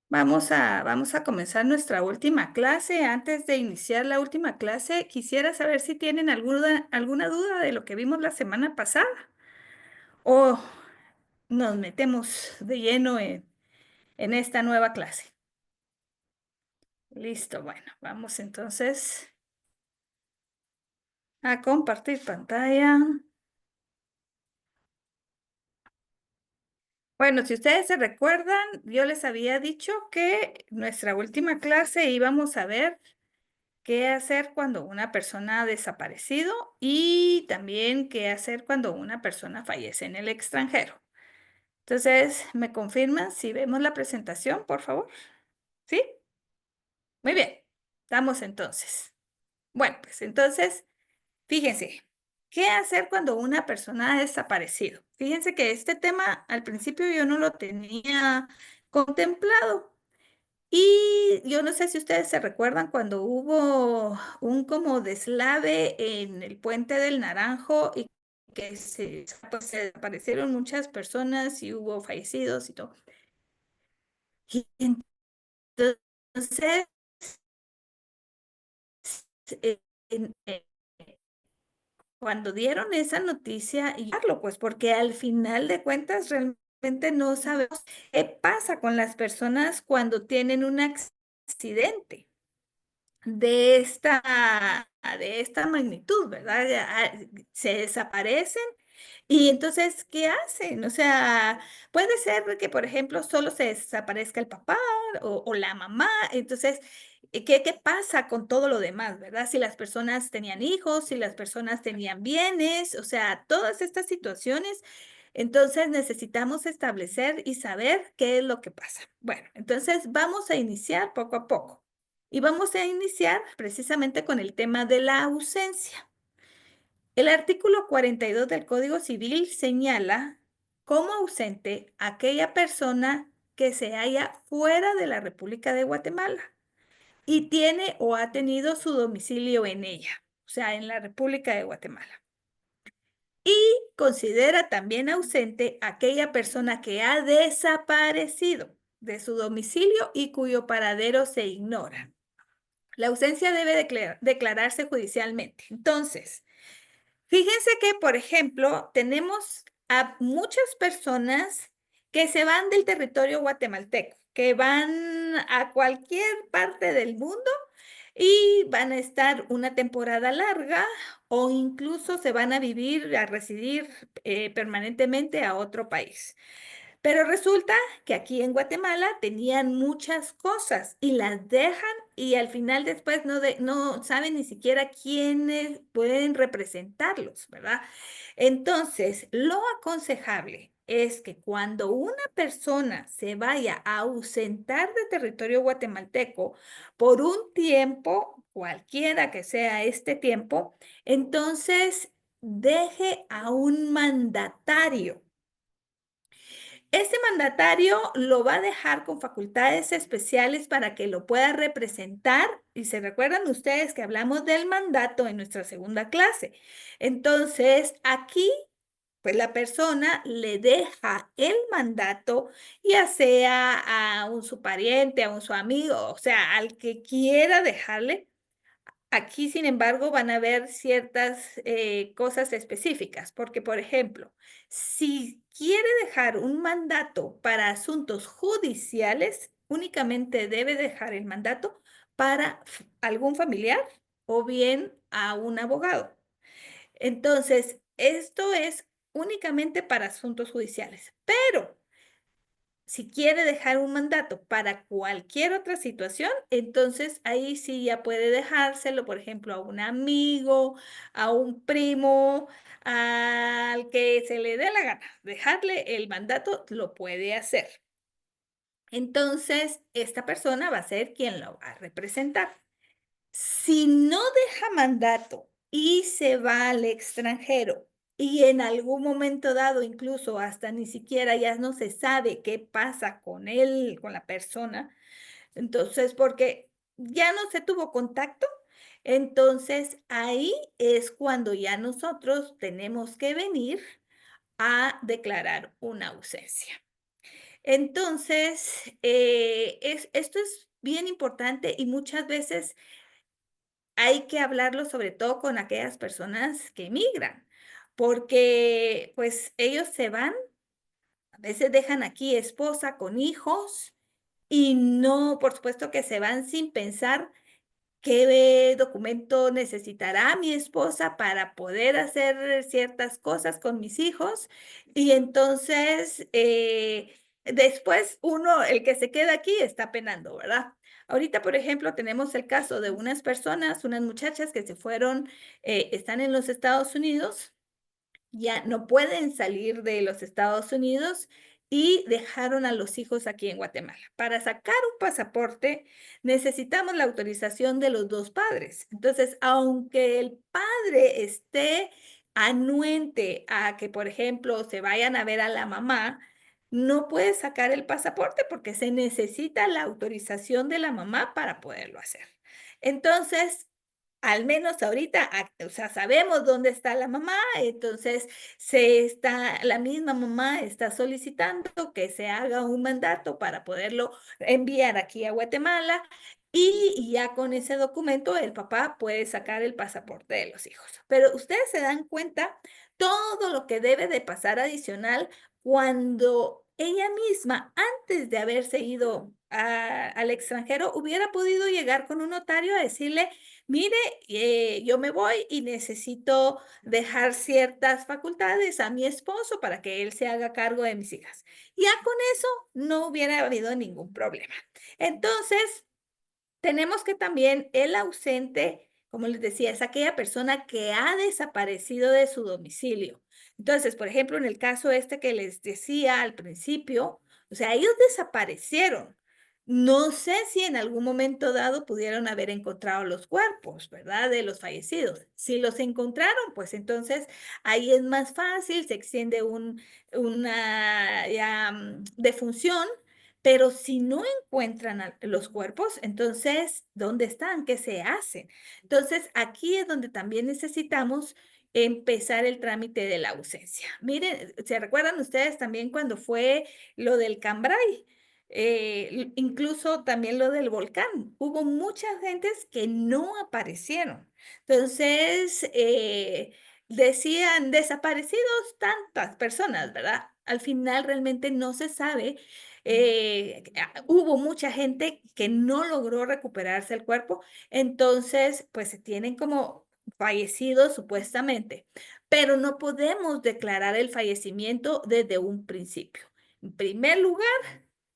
Vamos a comenzar nuestra última clase. Antes de iniciar la última clase, quisiera saber si tienen alguna duda de lo que vimos la semana pasada o nos metemos de lleno en esta nueva clase. Listo, bueno, vamos entonces a compartir pantalla. Bueno, si ustedes se recuerdan, yo les había dicho que nuestra última clase íbamos a ver qué hacer cuando una persona ha desaparecido y también qué hacer cuando una persona fallece en el extranjero. Entonces, ¿me confirman si vemos la presentación, por favor? ¿Sí? Muy bien. Estamos entonces. Bueno, pues entonces, fíjense, ¿qué hacer cuando una persona ha desaparecido? Fíjense que este tema al principio yo no lo tenía contemplado. Y yo no sé si ustedes se recuerdan cuando hubo un como deslave en el Puente del Naranjo y que pues, se desaparecieron muchas personas y hubo fallecidos y todo. Y entonces, eh, en- eh, cuando dieron esa noticia, y pues porque al final de cuentas realmente no sabemos qué pasa con las personas cuando tienen un accidente de esta magnitud, ¿verdad? Se desaparecen y entonces, ¿qué hacen? O sea, puede ser que, por ejemplo, solo se desaparezca el papá o la mamá. Entonces, ¿qué pasa con todo lo demás, verdad? Si las personas tenían hijos, si las personas tenían bienes, o sea, todas estas situaciones. Entonces necesitamos establecer y saber qué es lo que pasa. Bueno, entonces vamos a iniciar poco a poco. Y vamos a iniciar precisamente con el tema de la ausencia. El artículo 42 del Código Civil señala como ausente aquella persona que se halla fuera de la República de Guatemala y tiene o ha tenido su domicilio en ella, o sea, en la República de Guatemala. Y considera también ausente aquella persona que ha desaparecido de su domicilio y cuyo paradero se ignora. La ausencia debe declararse judicialmente. Entonces, fíjense que, por ejemplo, tenemos a muchas personas que se van del territorio guatemalteco, que van a cualquier parte del mundo y van a estar una temporada larga o incluso se van a vivir, a residir permanentemente a otro país. Pero resulta que aquí en Guatemala tenían muchas cosas y las dejan y al final después no saben ni siquiera quiénes pueden representarlos, ¿verdad? Entonces, lo aconsejable es que cuando una persona se vaya a ausentar de territorio guatemalteco por un tiempo, cualquiera que sea este tiempo, entonces deje a un mandatario. Este mandatario lo va a dejar con facultades especiales para que lo pueda representar. Y se recuerdan ustedes que hablamos del mandato en nuestra segunda clase. Entonces, aquí, pues la persona le deja el mandato, ya sea a un su pariente, a un su amigo, o sea, al que quiera dejarle. Aquí, sin embargo, van a haber ciertas cosas específicas, porque, por ejemplo, si quiere dejar un mandato para asuntos judiciales, únicamente debe dejar el mandato para algún familiar o bien a un abogado. Entonces, esto es únicamente para asuntos judiciales, pero si quiere dejar un mandato para cualquier otra situación, entonces ahí sí ya puede dejárselo, por ejemplo, a un amigo, a un primo, al que se le dé la gana. Dejarle el mandato lo puede hacer. Entonces, esta persona va a ser quien lo va a representar. Si no deja mandato y se va al extranjero y en algún momento dado, incluso hasta ni siquiera ya no se sabe qué pasa con él, con la persona, entonces porque ya no se tuvo contacto, entonces ahí es cuando ya nosotros tenemos que venir a declarar una ausencia. Entonces, esto es bien importante y muchas veces hay que hablarlo sobre todo con aquellas personas que emigran, porque pues ellos se van, a veces dejan aquí esposa con hijos y no, por supuesto que se van sin pensar qué documento necesitará mi esposa para poder hacer ciertas cosas con mis hijos. Y entonces, después uno, el que se queda aquí, está penando, ¿verdad? Ahorita, por ejemplo, tenemos el caso de unas personas, unas muchachas que se fueron, están en los Estados Unidos, ya no pueden salir de los Estados Unidos y dejaron a los hijos aquí en Guatemala. Para sacar un pasaporte necesitamos la autorización de los dos padres. Entonces, aunque el padre esté anuente a que, por ejemplo, se vayan a ver a la mamá, no puede sacar el pasaporte porque se necesita la autorización de la mamá para poderlo hacer. Entonces, al menos ahorita, o sea, sabemos dónde está la mamá, entonces la misma mamá está solicitando que se haga un mandato para poderlo enviar aquí a Guatemala y ya con ese documento el papá puede sacar el pasaporte de los hijos. Pero ustedes se dan cuenta todo lo que debe de pasar adicional cuando ella misma, antes de haberse ido al extranjero, hubiera podido llegar con un notario a decirle, mire, yo me voy y necesito dejar ciertas facultades a mi esposo para que él se haga cargo de mis hijas. Ya con eso no hubiera habido ningún problema. Entonces, tenemos que también el ausente, como les decía, es aquella persona que ha desaparecido de su domicilio. Entonces, por ejemplo, en el caso este que les decía al principio, o sea, ellos desaparecieron. No sé si en algún momento dado pudieron haber encontrado los cuerpos, ¿verdad? De los fallecidos. Si los encontraron, pues entonces ahí es más fácil, se extiende una ya, defunción, pero si no encuentran los cuerpos, entonces, ¿dónde están? ¿Qué se hace? Entonces, aquí es donde también necesitamos empezar el trámite de la ausencia. Miren, ¿se recuerdan ustedes también cuando fue lo del Cambrai? Incluso también lo del volcán. Hubo muchas gentes que no aparecieron. Entonces, decían desaparecidos tantas personas, ¿verdad? Al final realmente no se sabe, hubo mucha gente que no logró recuperarse el cuerpo, entonces pues se tienen como fallecidos supuestamente, pero no podemos declarar el fallecimiento desde un principio. En primer lugar,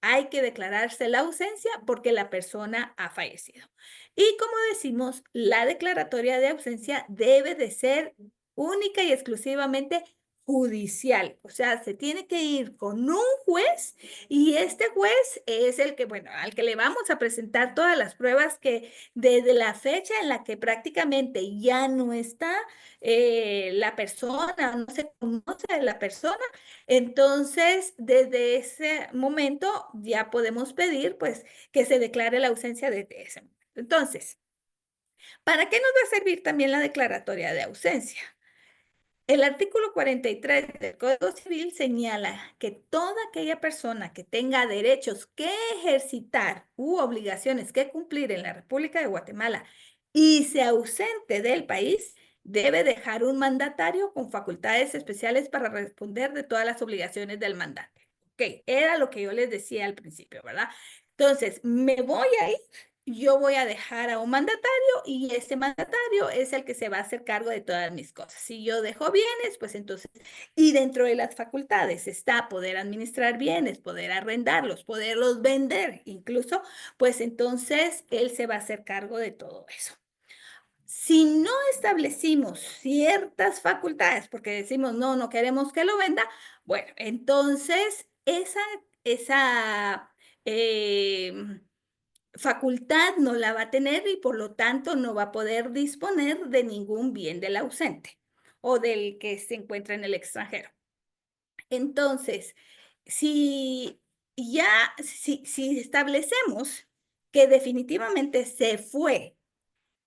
hay que declararse la ausencia porque la persona ha fallecido. Y como decimos, la declaratoria de ausencia debe de ser única y exclusivamente judicial, o sea, se tiene que ir con un juez y este juez es el que, bueno, al que le vamos a presentar todas las pruebas que desde la fecha en la que prácticamente ya no está la persona, no se conoce de la persona, entonces desde ese momento ya podemos pedir pues que se declare la ausencia desde ese momento. Entonces, ¿para qué nos va a servir también la declaratoria de ausencia? El artículo 43 del Código Civil señala que toda aquella persona que tenga derechos que ejercitar u obligaciones que cumplir en la República de Guatemala y se ausente del país, debe dejar un mandatario con facultades especiales para responder de todas las obligaciones del mandante. Ok, era lo que yo les decía al principio, ¿verdad? Entonces, me voy a ir, yo voy a dejar a un mandatario y ese mandatario es el que se va a hacer cargo de todas mis cosas. Si yo dejo bienes, pues entonces, y dentro de las facultades está poder administrar bienes, poder arrendarlos, poderlos vender, incluso, pues entonces él se va a hacer cargo de todo eso. Si no establecimos ciertas facultades, porque decimos, no, no queremos que lo venda, bueno, entonces esa facultad no la va a tener y por lo tanto no va a poder disponer de ningún bien del ausente o del que se encuentra en el extranjero. Entonces, si si establecemos que definitivamente se fue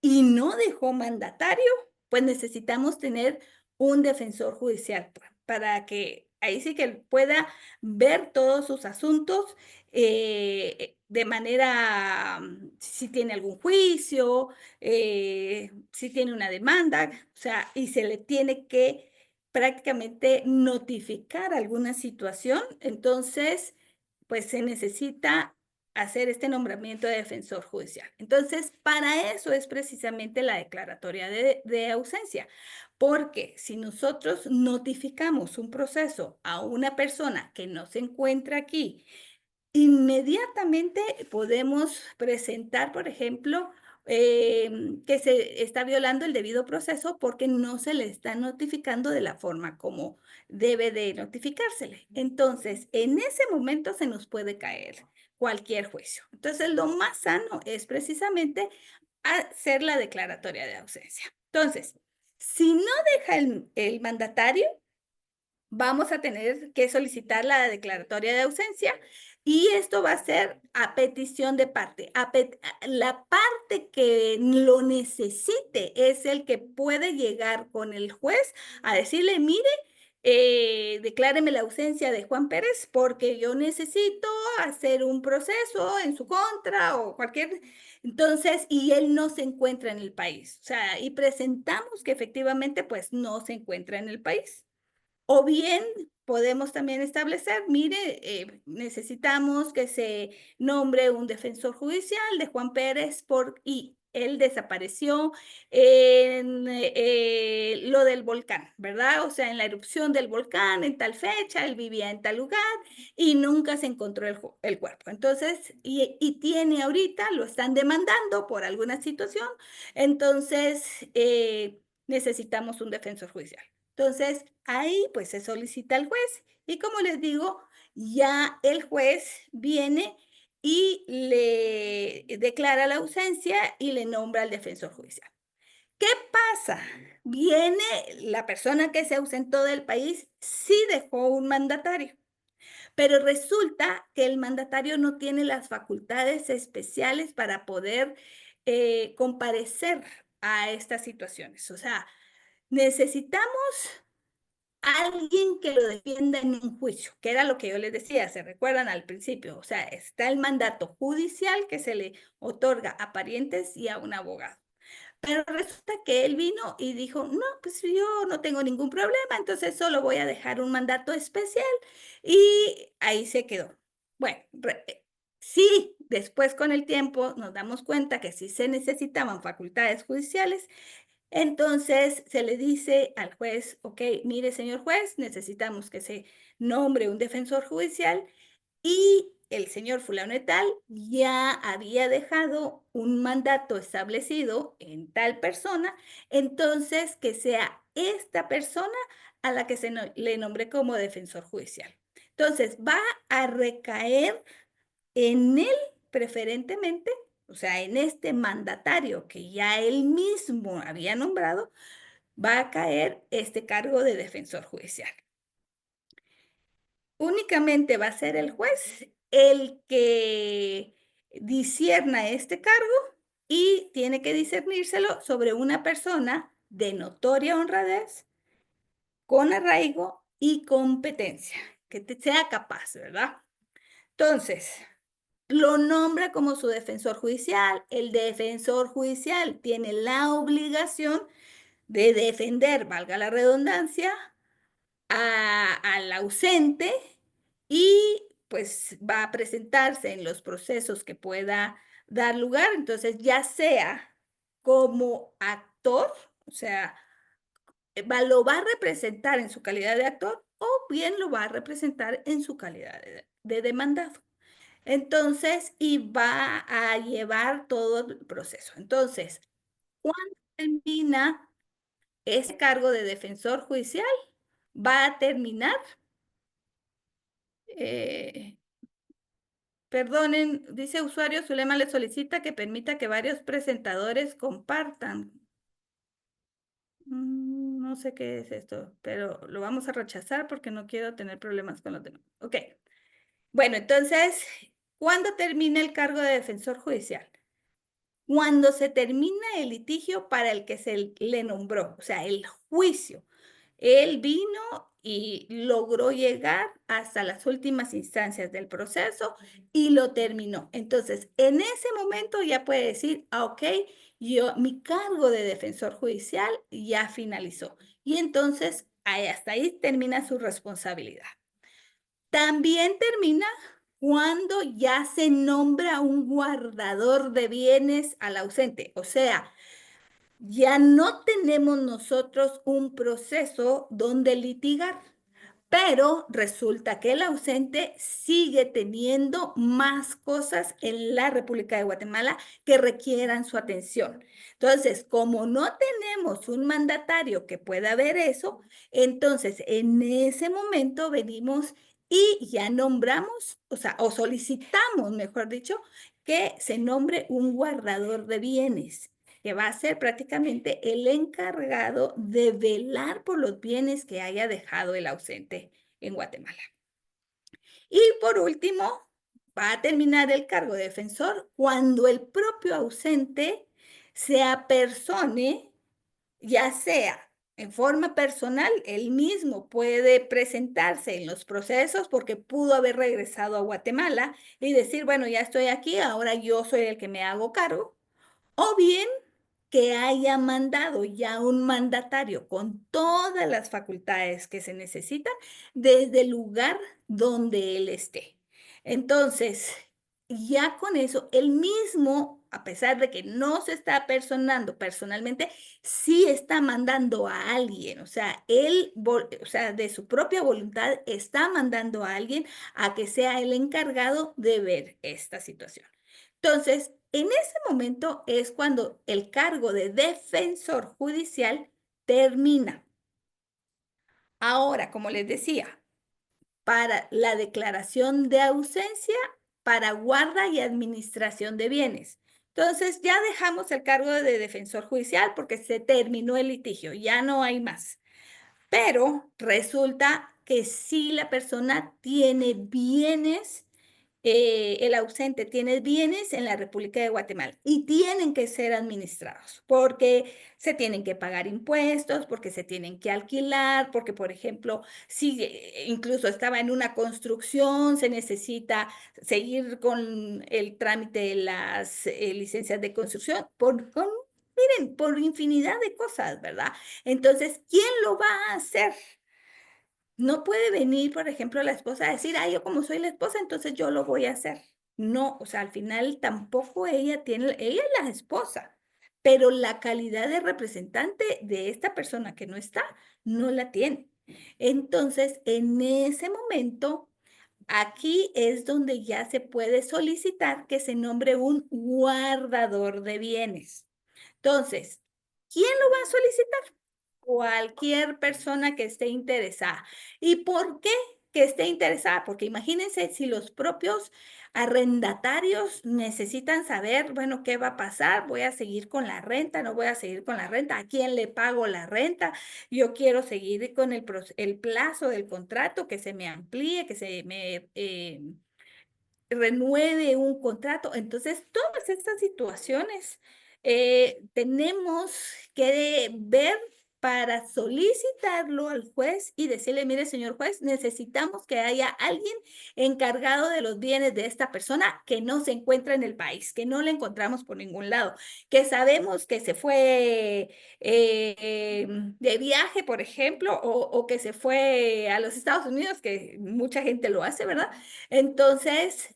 y no dejó mandatario, pues necesitamos tener un defensor judicial para que ahí sí que pueda ver todos sus asuntos de manera, si tiene algún juicio, si tiene una demanda, o sea, y se le tiene que prácticamente notificar alguna situación, entonces, pues se necesita hacer este nombramiento de defensor judicial. Entonces, para eso es precisamente la declaratoria de ausencia, porque si nosotros notificamos un proceso a una persona que no se encuentra aquí, inmediatamente podemos presentar, por ejemplo, que se está violando el debido proceso porque no se le está notificando de la forma como debe de notificársele. Entonces, en ese momento se nos puede caer cualquier juicio. Entonces, lo más sano es precisamente hacer la declaratoria de ausencia. Entonces, si no deja el mandatario, vamos a tener que solicitar la declaratoria de ausencia y esto va a ser a petición de parte. La parte que lo necesite es el que puede llegar con el juez a decirle, mire, decláreme la ausencia de Juan Pérez porque yo necesito hacer un proceso en su contra o cualquier. Entonces, y él no se encuentra en el país. O sea, y presentamos que efectivamente, pues, no se encuentra en el país. O bien podemos también establecer, mire, necesitamos que se nombre un defensor judicial de Juan Pérez y él desapareció en lo del volcán, ¿verdad? O sea, en la erupción del volcán, en tal fecha, él vivía en tal lugar y nunca se encontró el cuerpo. Entonces, y tiene ahorita, lo están demandando por alguna situación, entonces necesitamos un defensor judicial. Entonces, ahí pues se solicita al juez y como les digo, ya el juez viene y le declara la ausencia y le nombra al defensor judicial. ¿Qué pasa? Viene la persona que se ausentó del país, sí dejó un mandatario, pero resulta que el mandatario no tiene las facultades especiales para poder comparecer a estas situaciones. O sea, necesitamos alguien que lo defienda en un juicio, que era lo que yo les decía, se recuerdan al principio, o sea, está el mandato judicial que se le otorga a parientes y a un abogado. Pero resulta que él vino y dijo, no, pues yo no tengo ningún problema, entonces solo voy a dejar un mandato especial y ahí se quedó. Bueno, sí, después con el tiempo nos damos cuenta que sí se necesitaban facultades judiciales, entonces se le dice al juez, ok, mire señor juez, necesitamos que se nombre un defensor judicial y el señor fulano de tal ya había dejado un mandato establecido en tal persona, entonces que sea esta persona a la que le nombre como defensor judicial. Entonces va a recaer en él preferentemente, o sea, en este mandatario que ya él mismo había nombrado, va a caer este cargo de defensor judicial. Únicamente va a ser el juez el que discierna este cargo y tiene que discernírselo sobre una persona de notoria honradez, con arraigo y competencia, que sea capaz, ¿verdad? Entonces, lo nombra como su defensor judicial. El defensor judicial tiene la obligación de defender, valga la redundancia, al ausente y pues va a presentarse en los procesos que pueda dar lugar. Entonces, ya sea como actor, o sea, lo va a representar en su calidad de actor o bien lo va a representar en su calidad de demandado. Entonces, y va a llevar todo el proceso. Entonces, cuando termina ese cargo de defensor judicial, va a terminar, eh, perdonen, dice usuario, Zulema le solicita que permita que varios presentadores compartan. No sé qué es esto, pero lo vamos a rechazar porque no quiero tener problemas con los demás. Ok. Bueno, entonces, ¿cuándo termina el cargo de defensor judicial? Cuando se termina el litigio para el que se le nombró, o sea, el juicio. Él vino y logró llegar hasta las últimas instancias del proceso y lo terminó. Entonces, en ese momento ya puede decir, ah, ok, mi cargo de defensor judicial ya finalizó. Y entonces, hasta ahí termina su responsabilidad. También termina cuando ya se nombra un guardador de bienes al ausente. O sea, ya no tenemos nosotros un proceso donde litigar, pero resulta que el ausente sigue teniendo más cosas en la República de Guatemala que requieran su atención. Entonces, como no tenemos un mandatario que pueda ver eso, entonces en ese momento venimos y ya nombramos, o sea, o solicitamos, mejor dicho, que se nombre un guardador de bienes que va a ser prácticamente el encargado de velar por los bienes que haya dejado el ausente en Guatemala. Y por último, va a terminar el cargo de defensor cuando el propio ausente se apersone, ya sea en forma personal, él mismo puede presentarse en los procesos porque pudo haber regresado a Guatemala y decir, bueno, ya estoy aquí, ahora yo soy el que me hago cargo, o bien que haya mandado ya un mandatario con todas las facultades que se necesitan desde el lugar donde él esté. Entonces, ya con eso, él mismo, a pesar de que no se está personando personalmente, sí está mandando a alguien, o sea, él, o sea, de su propia voluntad está mandando a alguien a que sea el encargado de ver esta situación. Entonces, en ese momento es cuando el cargo de defensor judicial termina. Ahora, como les decía, para la declaración de ausencia, para guarda y administración de bienes. Entonces, ya dejamos el cargo de defensor judicial porque se terminó el litigio, ya no hay más. Pero resulta que si la persona tiene bienes, el ausente tiene bienes en la República de Guatemala y tienen que ser administrados porque se tienen que pagar impuestos, porque se tienen que alquilar, porque, por ejemplo, si incluso estaba en una construcción, se necesita seguir con el trámite de las licencias de construcción, miren, por infinidad de cosas, ¿verdad? Entonces, ¿quién lo va a hacer? No puede venir, por ejemplo, la esposa a decir, yo como soy la esposa, entonces yo lo voy a hacer. No, o sea, al final tampoco ella es la esposa, pero la calidad de representante de esta persona que no está, no la tiene. Entonces, en ese momento, aquí es donde ya se puede solicitar que se nombre un guardador de bienes. Entonces, ¿quién lo va a solicitar? Cualquier persona que esté interesada. ¿Y por qué que esté interesada? Porque imagínense si los propios arrendatarios necesitan saber, bueno, ¿qué va a pasar? ¿Voy a seguir con la renta? ¿No voy a seguir con la renta? ¿A quién le pago la renta? Yo quiero seguir con el plazo del contrato, que se me amplíe, que se me renueve un contrato. Entonces, todas estas situaciones tenemos que ver para solicitarlo al juez y decirle, mire, señor juez, necesitamos que haya alguien encargado de los bienes de esta persona que no se encuentra en el país, que no le encontramos por ningún lado, que sabemos que se fue de viaje, por ejemplo, o que se fue a los Estados Unidos, que mucha gente lo hace, ¿verdad? Entonces,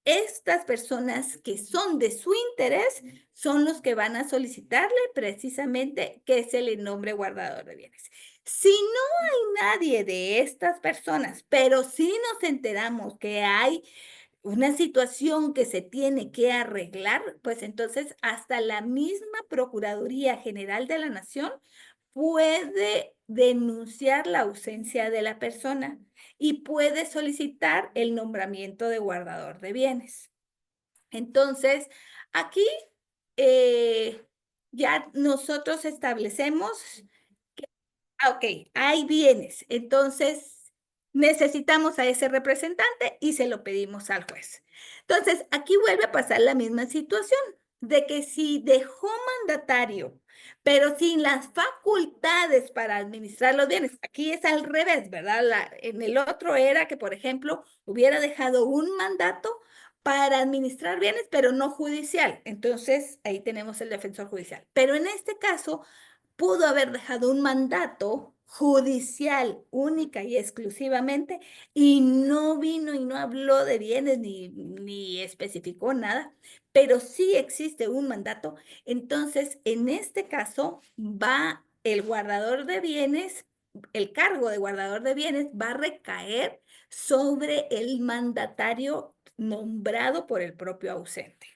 estas personas que son de su interés son los que van a solicitarle precisamente que se le nombre guardador de bienes. Si no hay nadie de estas personas, pero sí nos enteramos que hay una situación que se tiene que arreglar, pues entonces hasta la misma Procuraduría General de la Nación puede denunciar la ausencia de la persona y puede solicitar el nombramiento de guardador de bienes. Entonces, aquí eh, ya nosotros establecemos que, ok, hay bienes, entonces necesitamos a ese representante y se lo pedimos al juez. Entonces, aquí vuelve a pasar la misma situación de que si dejó mandatario pero sin las facultades para administrar los bienes. Aquí es al revés, ¿verdad? En el otro era que, por ejemplo, hubiera dejado un mandato para administrar bienes, pero no judicial. Entonces, ahí tenemos el defensor judicial. Pero en este caso, pudo haber dejado un mandato judicial única y exclusivamente y no vino y no habló de bienes ni especificó nada, pero sí existe un mandato. Entonces, en este caso, va el guardador de bienes, el cargo de guardador de bienes va a recaer sobre el mandatario nombrado por el propio ausente.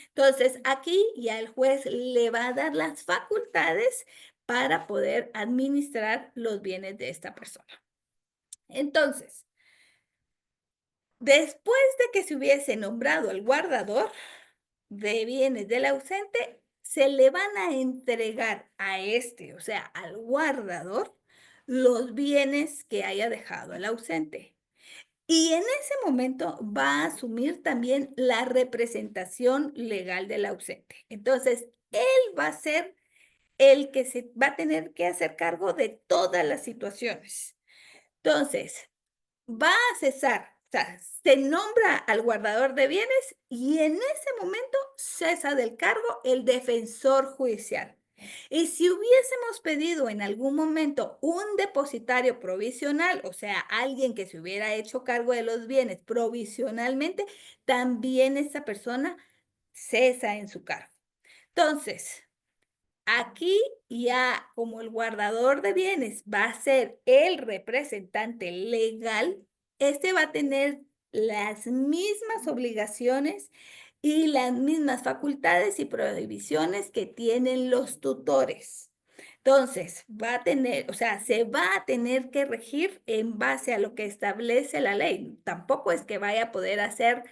Entonces, aquí ya el juez le va a dar las facultades para poder administrar los bienes de esta persona. Entonces, después de que se hubiese nombrado el guardador de bienes del ausente, se le van a entregar a este, o sea, al guardador, los bienes que haya dejado el ausente. Y en ese momento va a asumir también la representación legal del ausente. Entonces, él va a ser el que se va a tener que hacer cargo de todas las situaciones. Entonces, va a cesar, o sea, se nombra al guardador de bienes y en ese momento cesa del cargo el defensor judicial. Y si hubiésemos pedido en algún momento un depositario provisional, o sea, alguien que se hubiera hecho cargo de los bienes provisionalmente, también esa persona cesa en su cargo. Entonces, aquí ya como el guardador de bienes va a ser el representante legal, este va a tener las mismas obligaciones y las mismas facultades y prohibiciones que tienen los tutores. Entonces, va a tener, o sea, se va a tener que regir en base a lo que establece la ley. Tampoco es que vaya a poder hacer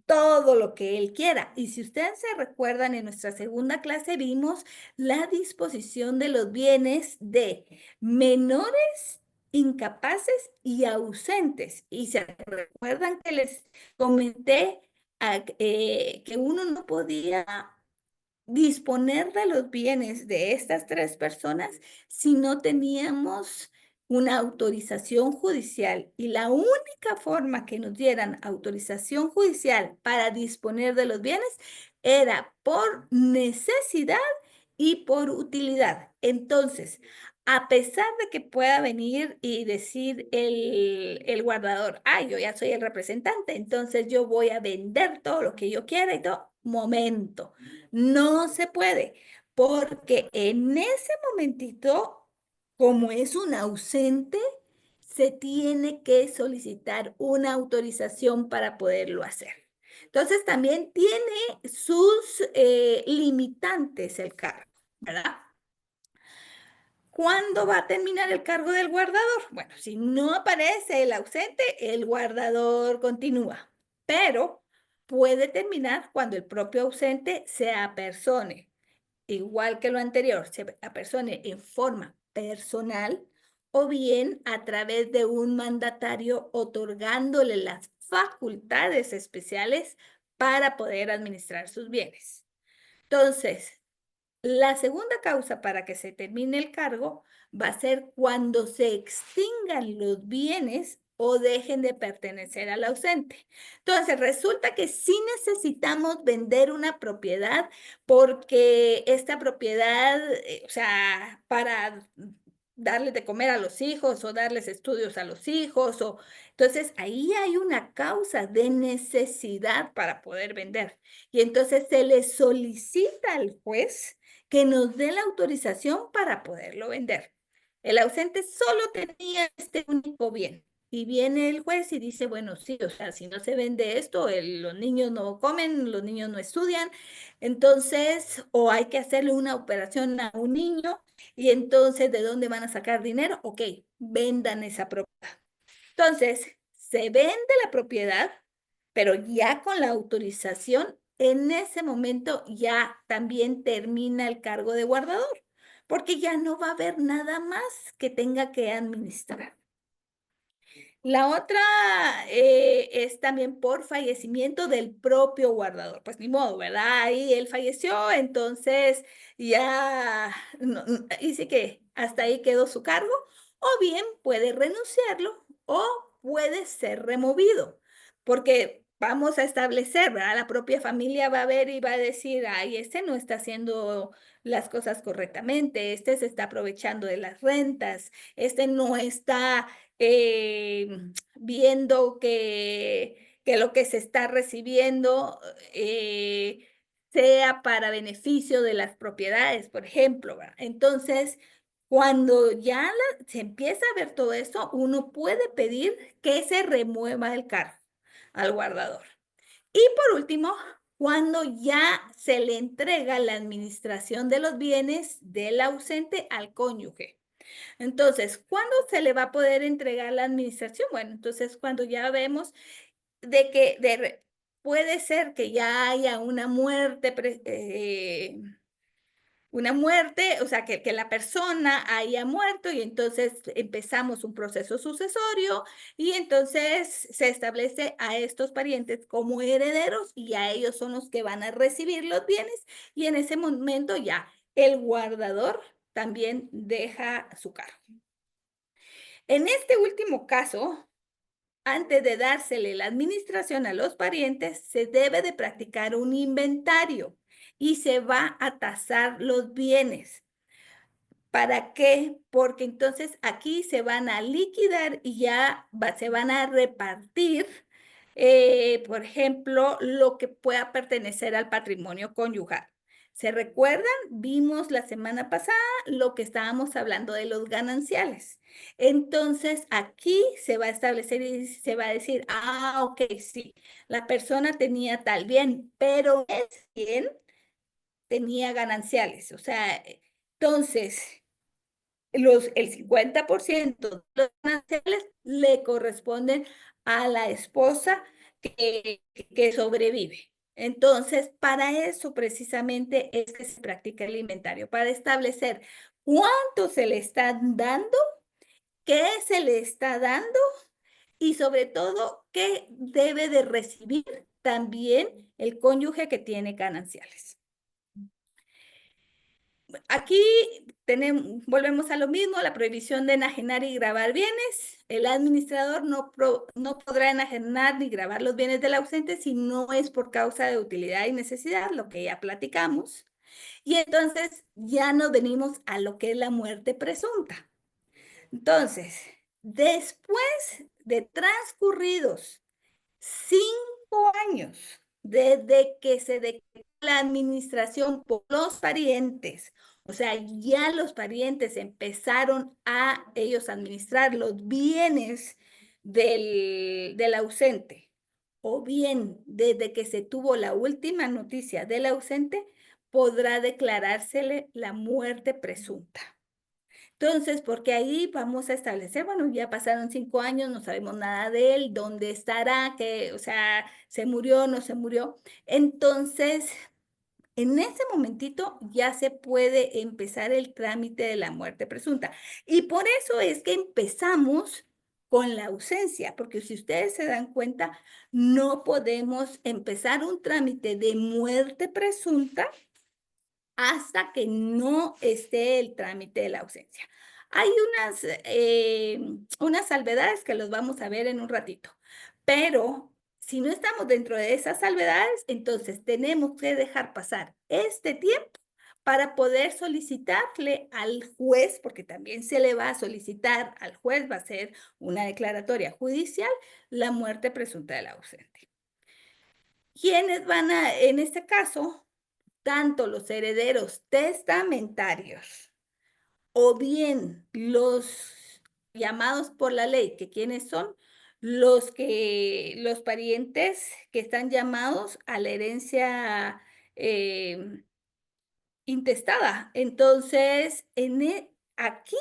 todo lo que él quiera. Y si ustedes se recuerdan, en nuestra segunda clase vimos la disposición de los bienes de menores, incapaces y ausentes. Y se recuerdan que les comenté que uno no podía disponer de los bienes de estas tres personas si no teníamos una autorización judicial. Y la única forma que nos dieran autorización judicial para disponer de los bienes era por necesidad y por utilidad. Entonces, a pesar de que pueda venir y decir el guardador, ay, yo ya soy el representante, entonces yo voy a vender todo lo que yo quiera y todo, momento. No se puede, porque en ese momentito, como es un ausente, se tiene que solicitar una autorización para poderlo hacer. Entonces, también tiene sus limitantes el cargo, ¿verdad? ¿Cuándo va a terminar el cargo del guardador? Bueno, si no aparece el ausente, el guardador continúa, pero puede terminar cuando el propio ausente se apersone, igual que lo anterior, se apersone en forma personal o bien a través de un mandatario otorgándole las facultades especiales para poder administrar sus bienes. Entonces, la segunda causa para que se termine el cargo va a ser cuando se extingan los bienes o dejen de pertenecer al ausente. Entonces, resulta que sí necesitamos vender una propiedad porque esta propiedad, o sea, para darles de comer a los hijos o darles estudios a los hijos, o entonces ahí hay una causa de necesidad para poder vender. Y entonces se le solicita al juez que nos dé la autorización para poderlo vender. El ausente solo tenía este único bien. Y viene el juez y dice, bueno, sí, o sea, si no se vende esto, los niños no comen, los niños no estudian, entonces, o hay que hacerle una operación a un niño, y entonces, ¿de dónde van a sacar dinero? Ok, vendan esa propiedad. Entonces, se vende la propiedad, pero ya con la autorización, en ese momento ya también termina el cargo de guardador, porque ya no va a haber nada más que tenga que administrar. La otra es también por fallecimiento del propio guardador. Pues ni modo, ¿verdad? Ahí él falleció, entonces ya, dice que hasta ahí quedó su cargo, o bien puede renunciarlo o puede ser removido, porque vamos a establecer, ¿verdad? La propia familia va a ver y va a decir, ay, este no está haciendo las cosas correctamente, este se está aprovechando de las rentas, este no está eh, viendo que lo que se está recibiendo sea para beneficio de las propiedades, por ejemplo, ¿verdad? Entonces, cuando ya se empieza a ver todo eso, uno puede pedir que se remueva el cargo al guardador. Y por último, cuando ya se le entrega la administración de los bienes del ausente al cónyuge. Entonces, ¿cuándo se le va a poder entregar la administración? Bueno, entonces cuando ya vemos de que puede ser que ya haya una muerte, o sea, que la persona haya muerto y entonces empezamos un proceso sucesorio y entonces se establece a estos parientes como herederos y a ellos son los que van a recibir los bienes y en ese momento ya el guardador también deja su cargo. En este último caso, antes de dársele la administración a los parientes, se debe de practicar un inventario y se va a tasar los bienes. ¿Para qué? Porque entonces aquí se van a liquidar y ya se van a repartir, por ejemplo, lo que pueda pertenecer al patrimonio conyugal. ¿Se recuerdan? Vimos la semana pasada lo que estábamos hablando de los gananciales. Entonces, aquí se va a establecer y se va a decir, ah, ok, sí, la persona tenía tal bien, pero es bien tenía gananciales. O sea, entonces, el 50% de los gananciales le corresponden a la esposa que sobrevive. Entonces, para eso precisamente es que se practica el inventario, para establecer cuánto se le está dando, qué se le está dando y sobre todo qué debe de recibir también el cónyuge que tiene gananciales. Aquí volvemos a lo mismo, la prohibición de enajenar y gravar bienes. El administrador no podrá enajenar ni grabar los bienes del ausente si no es por causa de utilidad y necesidad, lo que ya platicamos. Y entonces ya nos venimos a lo que es la muerte presunta. Entonces, después de transcurridos 5 años desde que se declaró la administración por los parientes, o sea, ya los parientes empezaron a ellos administrar los bienes del ausente, o bien desde que se tuvo la última noticia del ausente, podrá declarársele la muerte presunta. Entonces, porque ahí vamos a establecer, bueno, ya pasaron 5 años, no sabemos nada de él, dónde estará, que, o sea, se murió, no se murió. Entonces, en ese momentito ya se puede empezar el trámite de la muerte presunta. Y por eso es que empezamos con la ausencia, porque si ustedes se dan cuenta, no podemos empezar un trámite de muerte presunta hasta que no esté el trámite de la ausencia. Hay unas salvedades que los vamos a ver en un ratito, pero si no estamos dentro de esas salvedades, entonces tenemos que dejar pasar este tiempo para poder solicitarle al juez, porque también se le va a solicitar al juez, va a ser una declaratoria judicial, la muerte presunta del ausente. ¿Quiénes van en este caso? Tanto los herederos testamentarios o bien los llamados por la ley, que quiénes son los parientes que están llamados a la herencia intestada. Entonces, aquí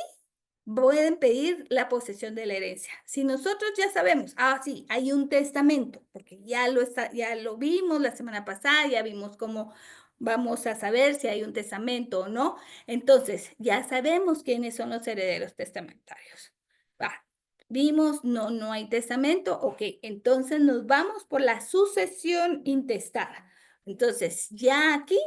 pueden pedir la posesión de la herencia. Si nosotros ya sabemos, sí, hay un testamento, porque ya lo vimos la semana pasada, ya vimos cómo vamos a saber si hay un testamento o no. Entonces, ya sabemos quiénes son los herederos testamentarios. Vimos, no, no hay testamento. Ok, entonces nos vamos por la sucesión intestada. Entonces, ya aquí,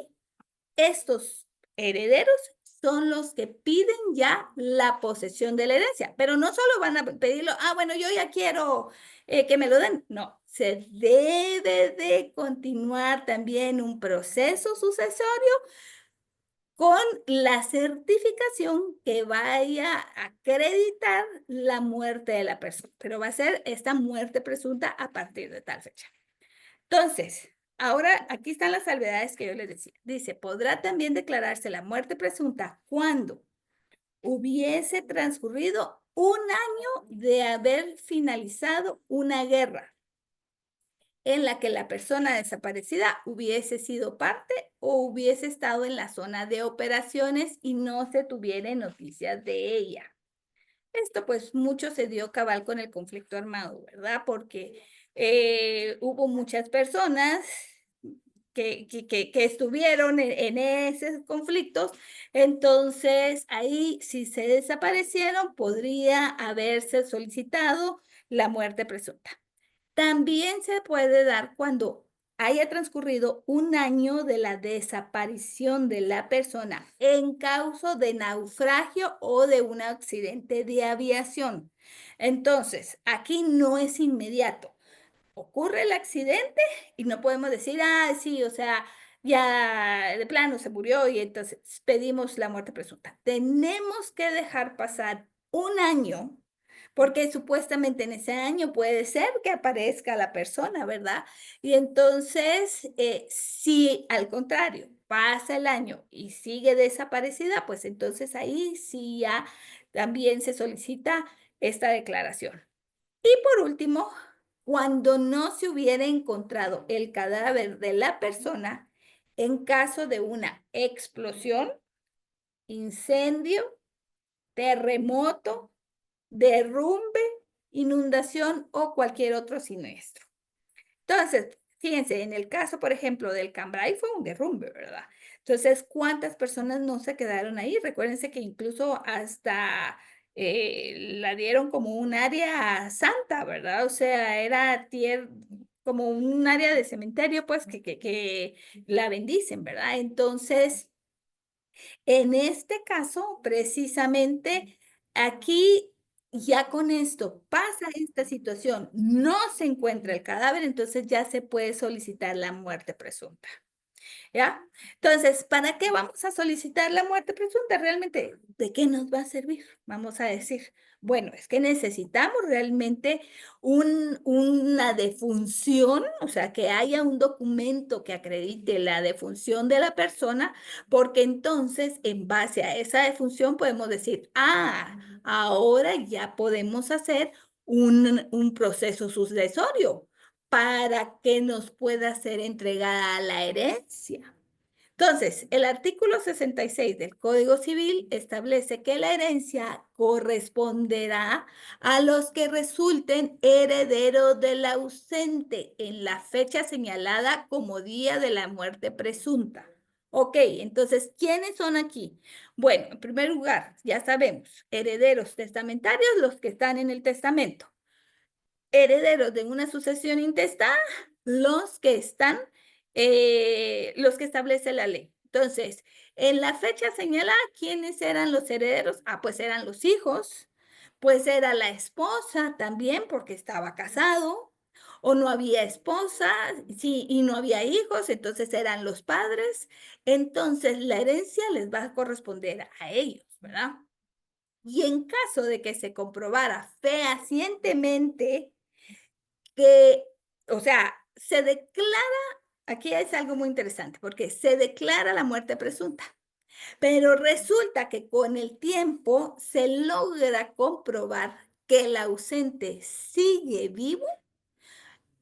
estos herederos son los que piden ya la posesión de la herencia, pero no solo van a pedirlo, bueno, yo ya quiero que me lo den. No, se debe de continuar también un proceso sucesorio con la certificación que vaya a acreditar la muerte de la persona, pero va a ser esta muerte presunta a partir de tal fecha. Entonces, ahora aquí están las salvedades que yo les decía. Dice, podrá también declararse la muerte presunta cuando hubiese transcurrido un año de haber finalizado una guerra en la que la persona desaparecida hubiese sido parte o hubiese estado en la zona de operaciones y no se tuviera noticias de ella. Esto pues mucho se dio cabal con el conflicto armado, ¿verdad? Porque hubo muchas personas que estuvieron en esos conflictos, entonces ahí si se desaparecieron podría haberse solicitado la muerte presunta. También se puede dar cuando haya transcurrido un año de la desaparición de la persona en causa de naufragio o de un accidente de aviación. Entonces, aquí no es inmediato. Ocurre el accidente y no podemos decir, sí, o sea, ya de plano se murió y entonces pedimos la muerte presunta. Tenemos que dejar pasar un año porque supuestamente en ese año puede ser que aparezca la persona, ¿verdad? Y entonces, si al contrario pasa el año y sigue desaparecida, pues entonces ahí sí ya también se solicita esta declaración. Y por último, cuando no se hubiera encontrado el cadáver de la persona en caso de una explosión, incendio, terremoto, derrumbe, inundación o cualquier otro siniestro. Entonces, fíjense, en el caso, por ejemplo, del Cambrai fue un derrumbe, ¿verdad? Entonces, ¿cuántas personas no se quedaron ahí? Recuérdense que incluso hasta la dieron como un área santa, ¿verdad? O sea, era como un área de cementerio, pues, que la bendicen, ¿verdad? Entonces, en este caso, precisamente, aquí ya con esto pasa esta situación, no se encuentra el cadáver, entonces ya se puede solicitar la muerte presunta. ¿Ya? Entonces, ¿para qué vamos a solicitar la muerte presunta? Realmente, ¿de qué nos va a servir? Vamos a decir, bueno, es que necesitamos realmente una defunción, o sea, que haya un documento que acredite la defunción de la persona, porque entonces, en base a esa defunción, podemos decir, ahora ya podemos hacer un proceso sucesorio para que nos pueda ser entregada la herencia. Entonces, el artículo 66 del Código Civil establece que la herencia corresponderá a los que resulten herederos del ausente en la fecha señalada como día de la muerte presunta. Ok, entonces, ¿quiénes son aquí? Bueno, en primer lugar, ya sabemos, herederos testamentarios, los que están en el testamento. Herederos de una sucesión intestada, los que están, los que establece la ley. Entonces, en la fecha señalada, ¿quiénes eran los herederos? Pues eran los hijos, pues era la esposa también, porque estaba casado, o no había esposa, sí, y no había hijos, entonces eran los padres. Entonces, la herencia les va a corresponder a ellos, ¿verdad? Y en caso de que se comprobara fehacientemente que, o sea, se declara, aquí es algo muy interesante, porque se declara la muerte presunta, pero resulta que con el tiempo se logra comprobar que el ausente sigue vivo,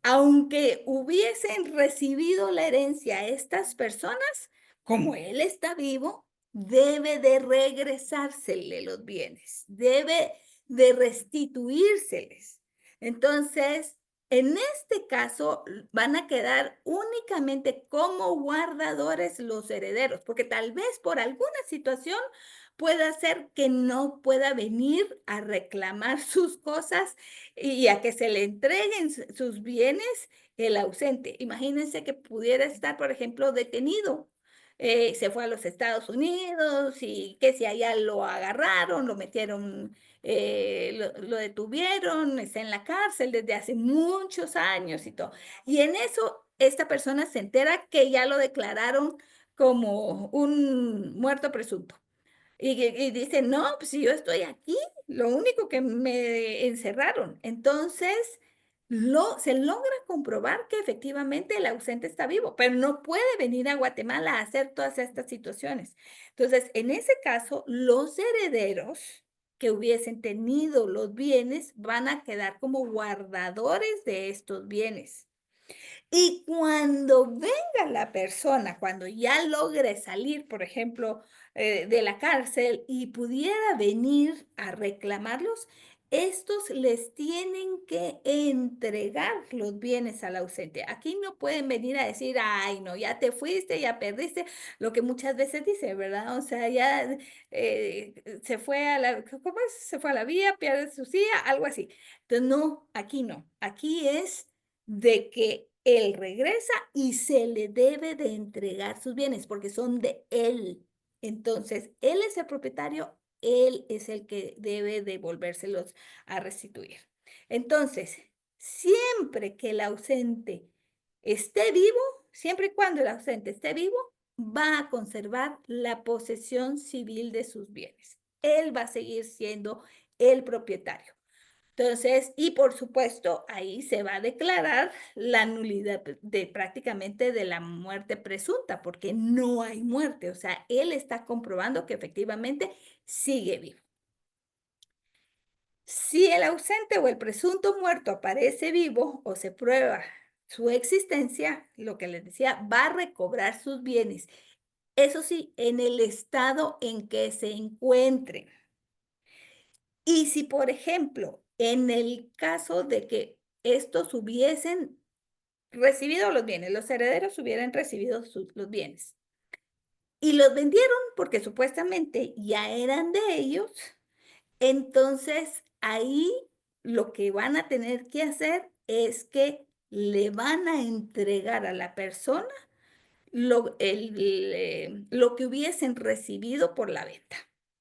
aunque hubiesen recibido la herencia estas personas, como él está vivo, debe de regresársele los bienes, debe de restituírseles. Entonces, en este caso, van a quedar únicamente como guardadores los herederos, porque tal vez por alguna situación puede hacer que no pueda venir a reclamar sus cosas y a que se le entreguen sus bienes el ausente. Imagínense que pudiera estar, por ejemplo, detenido. Se fue a los Estados Unidos y que si allá lo agarraron, lo metieron, lo detuvieron, está en la cárcel desde hace muchos años y todo. Y en eso esta persona se entera que ya lo declararon como un muerto presunto. Y dice, no, pues si yo estoy aquí, lo único que me encerraron. Entonces, se logra comprobar que efectivamente el ausente está vivo, pero no puede venir a Guatemala a hacer todas estas situaciones. Entonces, en ese caso, los herederos que hubiesen tenido los bienes van a quedar como guardadores de estos bienes. Y cuando venga la persona, cuando ya logre salir, por ejemplo, de la cárcel y pudiera venir a reclamarlos, estos les tienen que entregar los bienes al ausente. Aquí no pueden venir a decir, ay, no, ya te fuiste, ya perdiste, lo que muchas veces dice, ¿verdad? O sea, ya se fue a la, ¿cómo es? Se fue a la vía, pierde su silla, algo así. Entonces, no, aquí no. Aquí es de que él regresa y se le debe de entregar sus bienes porque son de él. Entonces, él es el propietario, él es el que debe devolvérselos a restituir. Entonces, siempre que el ausente esté vivo, siempre y cuando el ausente esté vivo, va a conservar la posesión civil de sus bienes. Él va a seguir siendo el propietario. Entonces, y por supuesto, ahí se va a declarar la nulidad de prácticamente de la muerte presunta, porque no hay muerte, o sea, él está comprobando que efectivamente sigue vivo. Si el ausente o el presunto muerto aparece vivo o se prueba su existencia, lo que les decía, va a recobrar sus bienes. Eso sí, en el estado en que se encuentre. Y si, por ejemplo, en el caso de que estos hubiesen recibido los bienes, los herederos hubieran recibido los bienes y los vendieron porque supuestamente ya eran de ellos, entonces ahí lo que van a tener que hacer es que le van a entregar a la persona lo que hubiesen recibido por la venta,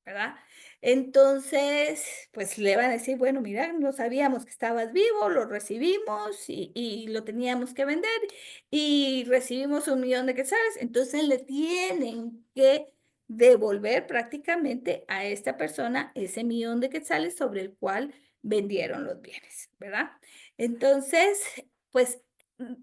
¿verdad? Entonces, pues le van a decir, bueno, mira, no sabíamos que estabas vivo, lo recibimos y lo teníamos que vender y recibimos 1 millón de quetzales, entonces le tienen que devolver prácticamente a esta persona ese 1 millón de quetzales sobre el cual vendieron los bienes, ¿verdad? Entonces, pues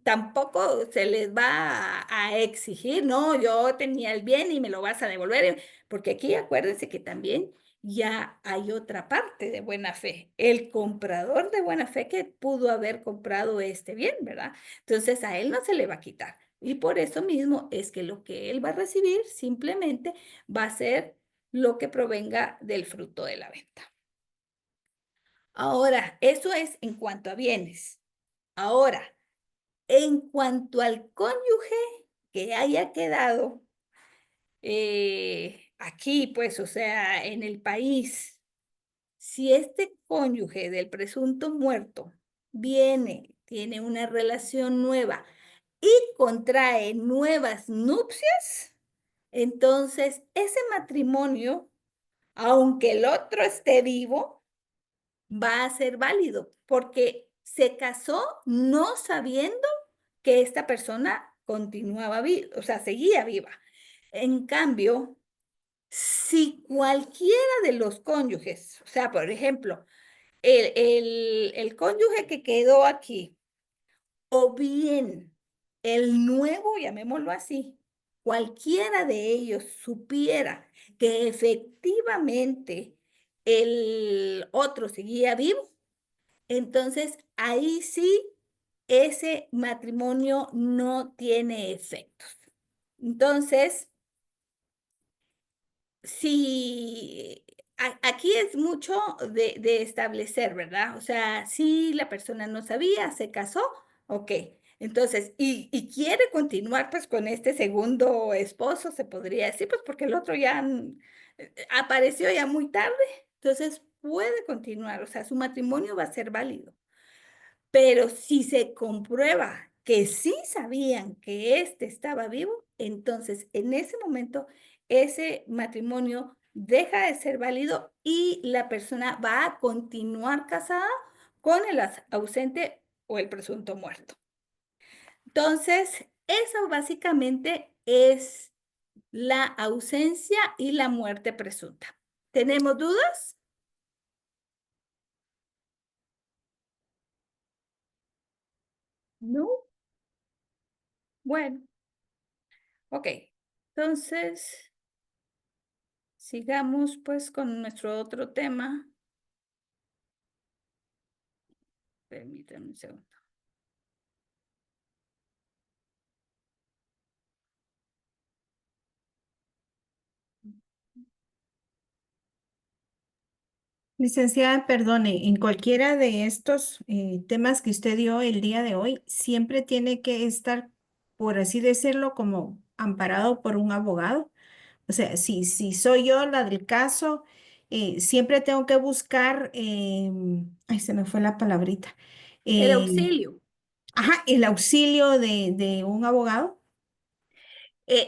tampoco se les va a exigir, no, yo tenía el bien y me lo vas a devolver, porque aquí acuérdense que también ya hay otra parte de buena fe, el comprador de buena fe que pudo haber comprado este bien, ¿verdad? Entonces a él no se le va a quitar. Y por eso mismo es que lo que él va a recibir simplemente va a ser lo que provenga del fruto de la venta. Ahora, eso es en cuanto a bienes. Ahora, en cuanto al cónyuge que haya quedado aquí, pues, o sea, en el país, si este cónyuge del presunto muerto viene, tiene una relación nueva y contrae nuevas nupcias, entonces ese matrimonio, aunque el otro esté vivo, va a ser válido porque se casó no sabiendo que esta persona continuaba viva, o sea, seguía viva. En cambio, si cualquiera de los cónyuges, o sea, por ejemplo, el cónyuge que quedó aquí, o bien el nuevo, llamémoslo así, cualquiera de ellos supiera que efectivamente el otro seguía vivo, entonces ahí sí ese matrimonio no tiene efectos. Entonces, si aquí es mucho de establecer, ¿verdad? O sea, si la persona no sabía, se casó, ok. Entonces, y quiere continuar pues con este segundo esposo, se podría decir, pues porque el otro ya apareció ya muy tarde, entonces puede continuar, o sea, su matrimonio va a ser válido. Pero si se comprueba que sí sabían que este estaba vivo, entonces en ese momento ese matrimonio deja de ser válido y la persona va a continuar casada con el ausente o el presunto muerto. Entonces, eso básicamente es la ausencia y la muerte presunta. ¿Tenemos dudas? No. Bueno, ok. Entonces, sigamos pues con nuestro otro tema. Permítanme un segundo. Licenciada, perdone, en cualquiera de estos temas que usted dio el día de hoy, siempre tiene que estar, por así decirlo, como amparado por un abogado. O sea, si soy yo la del caso, siempre tengo que buscar, ay, se me fue la palabrita, El eh, auxilio. ajá, el auxilio de un abogado.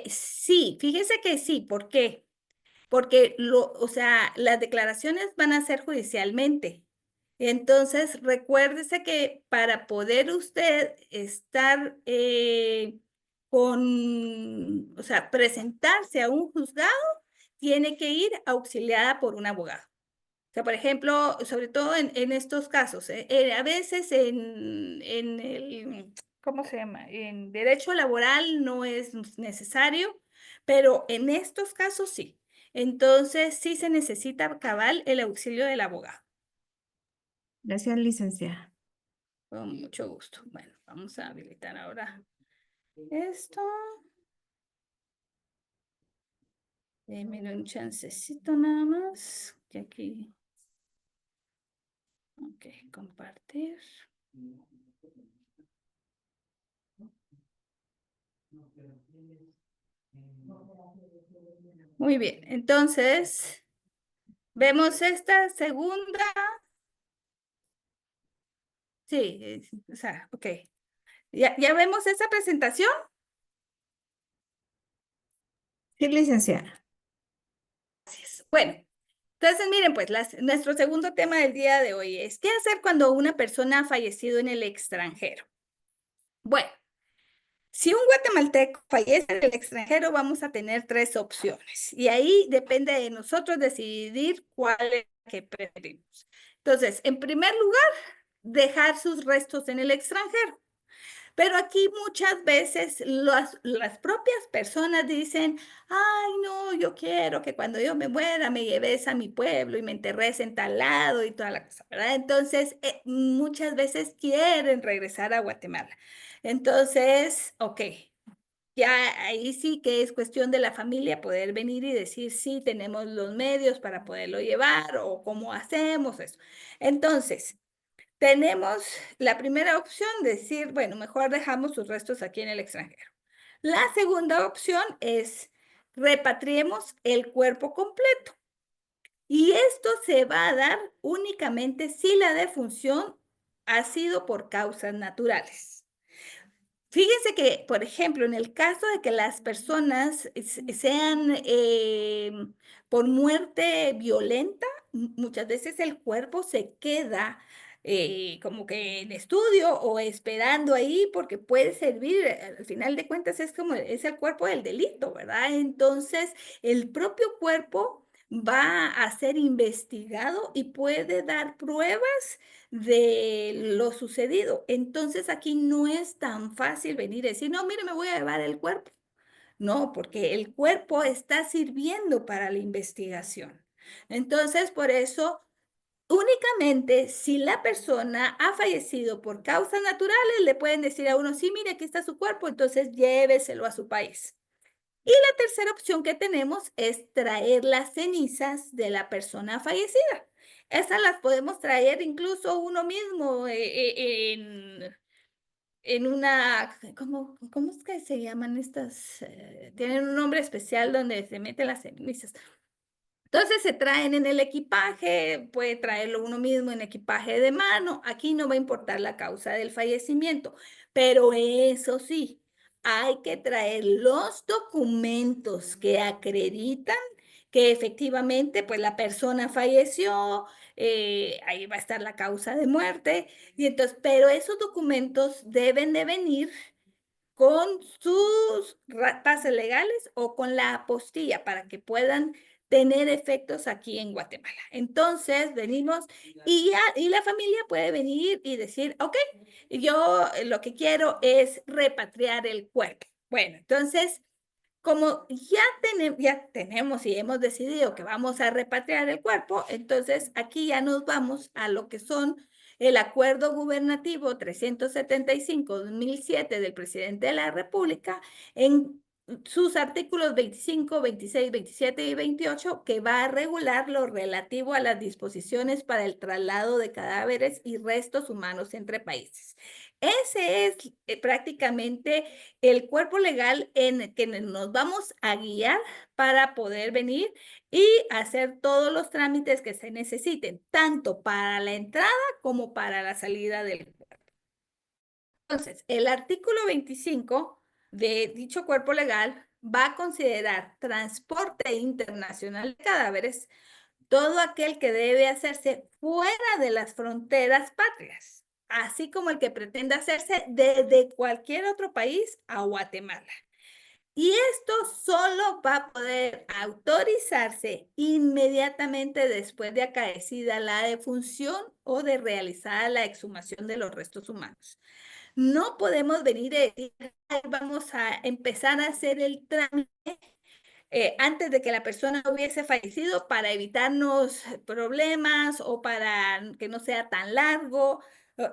Sí, fíjese que sí. ¿Por qué? Porque o sea, las declaraciones van a ser judicialmente. Entonces, recuérdese que para poder usted estar o sea, presentarse a un juzgado, tiene que ir auxiliada por un abogado. O sea, por ejemplo, sobre todo en estos casos, a veces en el, ¿cómo se llama? En derecho laboral no es necesario, pero en estos casos sí. Entonces sí se necesita cabal el auxilio del abogado. Gracias, licenciada. Con mucho gusto. Bueno, vamos a habilitar ahora esto. Denme un chancecito nada más, que aquí, ok, compartir. Muy bien, entonces vemos esta segunda, sí, o sea, ok. ¿Ya vemos esa presentación? Sí, licenciada. Bueno, entonces miren, pues nuestro segundo tema del día de hoy es, ¿qué hacer cuando una persona ha fallecido en el extranjero? Bueno, si un guatemalteco fallece en el extranjero, vamos a tener tres opciones y ahí depende de nosotros decidir cuál es la que preferimos. Entonces, en primer lugar, dejar sus restos en el extranjero. Pero aquí muchas veces las propias personas dicen, ay, no, yo quiero que cuando yo me muera me lleves a mi pueblo y me enterres en tal lado y toda la cosa, ¿verdad? Entonces, muchas veces quieren regresar a Guatemala. Entonces, ok, ya ahí sí que es cuestión de la familia poder venir y decir, sí, tenemos los medios para poderlo llevar o cómo hacemos eso. Entonces, tenemos la primera opción de decir, bueno, mejor dejamos sus restos aquí en el extranjero. La segunda opción es repatriemos el cuerpo completo. Y esto se va a dar únicamente si la defunción ha sido por causas naturales. Fíjense que, por ejemplo, en el caso de que las personas sean por muerte violenta, muchas veces el cuerpo se queda como que en estudio o esperando ahí porque puede servir, al final de cuentas es como, es el cuerpo del delito, ¿verdad? Entonces, el propio cuerpo va a ser investigado y puede dar pruebas de lo sucedido. Entonces aquí no es tan fácil venir y decir, no, mire, me voy a llevar el cuerpo. No, porque el cuerpo está sirviendo para la investigación. Entonces, por eso, únicamente si la persona ha fallecido por causas naturales, le pueden decir a uno, sí, mire, aquí está su cuerpo, entonces lléveselo a su país. Y la tercera opción que tenemos es traer las cenizas de la persona fallecida. Esas las podemos traer incluso uno mismo en una, ¿cómo es que se llaman estas? Tienen un nombre especial donde se meten las cenizas. Entonces se traen en el equipaje, puede traerlo uno mismo en equipaje de mano. Aquí no va a importar la causa del fallecimiento, pero eso sí, hay que traer los documentos que acreditan que efectivamente pues la persona falleció, ahí va a estar la causa de muerte, y entonces, pero esos documentos deben de venir con sus pases legales o con la apostilla para que puedan tener efectos aquí en Guatemala. Entonces, venimos y ya, y la familia puede venir y decir, ok, yo lo que quiero es repatriar el cuerpo. Bueno, entonces, como ya tenemos y hemos decidido que vamos a repatriar el cuerpo, entonces aquí ya nos vamos a lo que son el Acuerdo Gubernativo 375-2007 del Presidente de la República en sus artículos 25, 26, 27 y 28, que va a regular lo relativo a las disposiciones para el traslado de cadáveres y restos humanos entre países. Ese es prácticamente el cuerpo legal en el que nos vamos a guiar para poder venir y hacer todos los trámites que se necesiten, tanto para la entrada como para la salida del cuerpo. Entonces, el artículo 25 de dicho cuerpo legal va a considerar transporte internacional de cadáveres todo aquel que debe hacerse fuera de las fronteras patrias, así como el que pretende hacerse desde cualquier otro país a Guatemala. Y esto solo va a poder autorizarse inmediatamente después de acaecida la defunción o de realizada la exhumación de los restos humanos. No podemos venir y decir, vamos a empezar a hacer el trámite antes de que la persona hubiese fallecido para evitarnos problemas o para que no sea tan largo.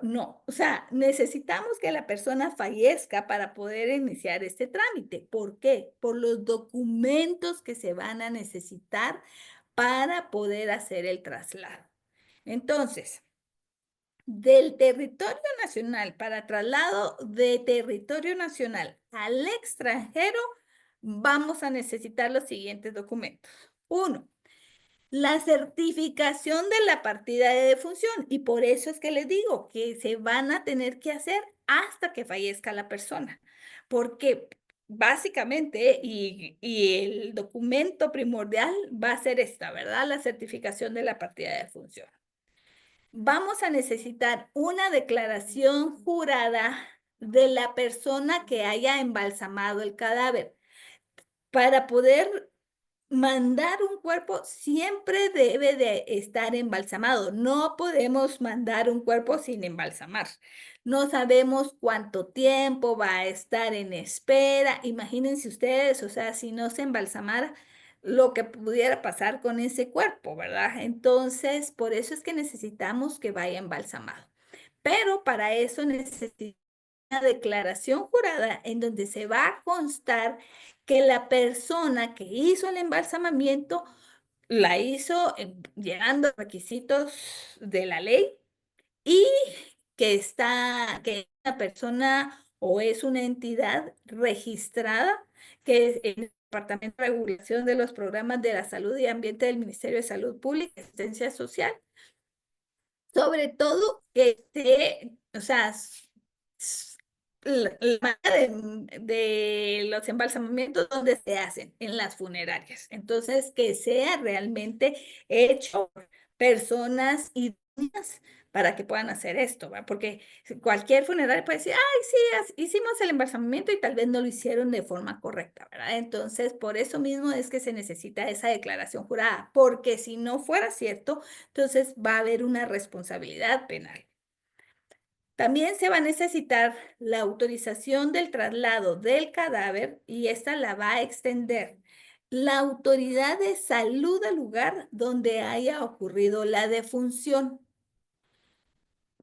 No, o sea, necesitamos que la persona fallezca para poder iniciar este trámite. ¿Por qué? Por los documentos que se van a necesitar para poder hacer el traslado. Entonces, del territorio nacional para traslado de territorio nacional al extranjero, vamos a necesitar los siguientes documentos. Uno, la certificación de la partida de defunción. Y por eso es que les digo que se van a tener que hacer hasta que fallezca la persona. Porque básicamente, y el documento primordial va a ser esta, ¿verdad? La certificación de la partida de defunción. Vamos a necesitar una declaración jurada de la persona que haya embalsamado el cadáver. Para poder mandar un cuerpo siempre debe de estar embalsamado. No podemos mandar un cuerpo sin embalsamar. No sabemos cuánto tiempo va a estar en espera. Imagínense ustedes, o sea, si no se embalsamara, lo que pudiera pasar con ese cuerpo, ¿verdad? Entonces, por eso es que necesitamos que vaya embalsamado. Pero para eso necesitamos una declaración jurada en donde se va a constar que la persona que hizo el embalsamamiento la hizo llegando a requisitos de la ley y que es una persona o es una entidad registrada que es en el Departamento de Regulación de los Programas de la Salud y Ambiente del Ministerio de Salud Pública y Asistencia Social. Sobre todo que esté, o sea, la manera de los embalsamamientos donde se hacen, en las funerarias. Entonces, que sea realmente hecho por personas idóneas para que puedan hacer esto, ¿va? Porque cualquier funeraria puede decir, ay, sí, hicimos el embalsamamiento y tal vez no lo hicieron de forma correcta, ¿verdad? Entonces, por eso mismo es que se necesita esa declaración jurada, porque si no fuera cierto, entonces va a haber una responsabilidad penal. También se va a necesitar la autorización del traslado del cadáver y esta la va a extender la autoridad de salud al lugar donde haya ocurrido la defunción.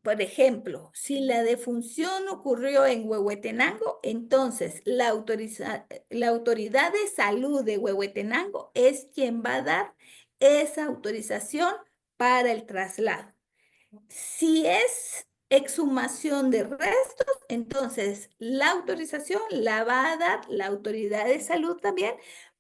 Por ejemplo, si la defunción ocurrió en Huehuetenango, entonces la autoridad de salud de Huehuetenango es quien va a dar esa autorización para el traslado. Si es exhumación de restos, entonces la autorización la va a dar la autoridad de salud también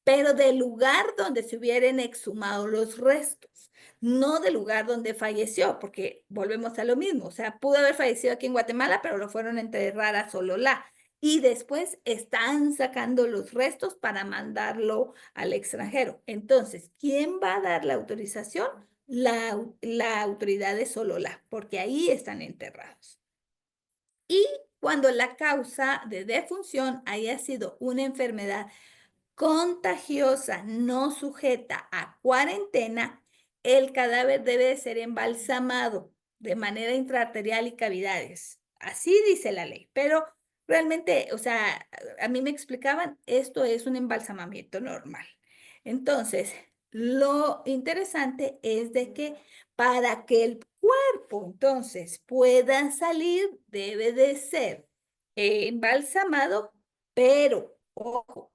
pero del lugar donde se hubieran exhumado los restos, no del lugar donde falleció, porque volvemos a lo mismo, o sea, pudo haber fallecido aquí en Guatemala, pero lo fueron a enterrar a Sololá. Y después están sacando los restos para mandarlo al extranjero. Entonces, ¿quién va a dar la autorización? La autoridad de Sololá, porque ahí están enterrados. Y cuando la causa de defunción haya sido una enfermedad contagiosa no sujeta a cuarentena, el cadáver debe de ser embalsamado de manera intraarterial y cavidades. Así dice la ley, pero realmente, o sea, a mí me explicaban, esto es un embalsamamiento normal. Entonces, lo interesante es de que para que el cuerpo entonces pueda salir, debe de ser embalsamado, pero, ojo,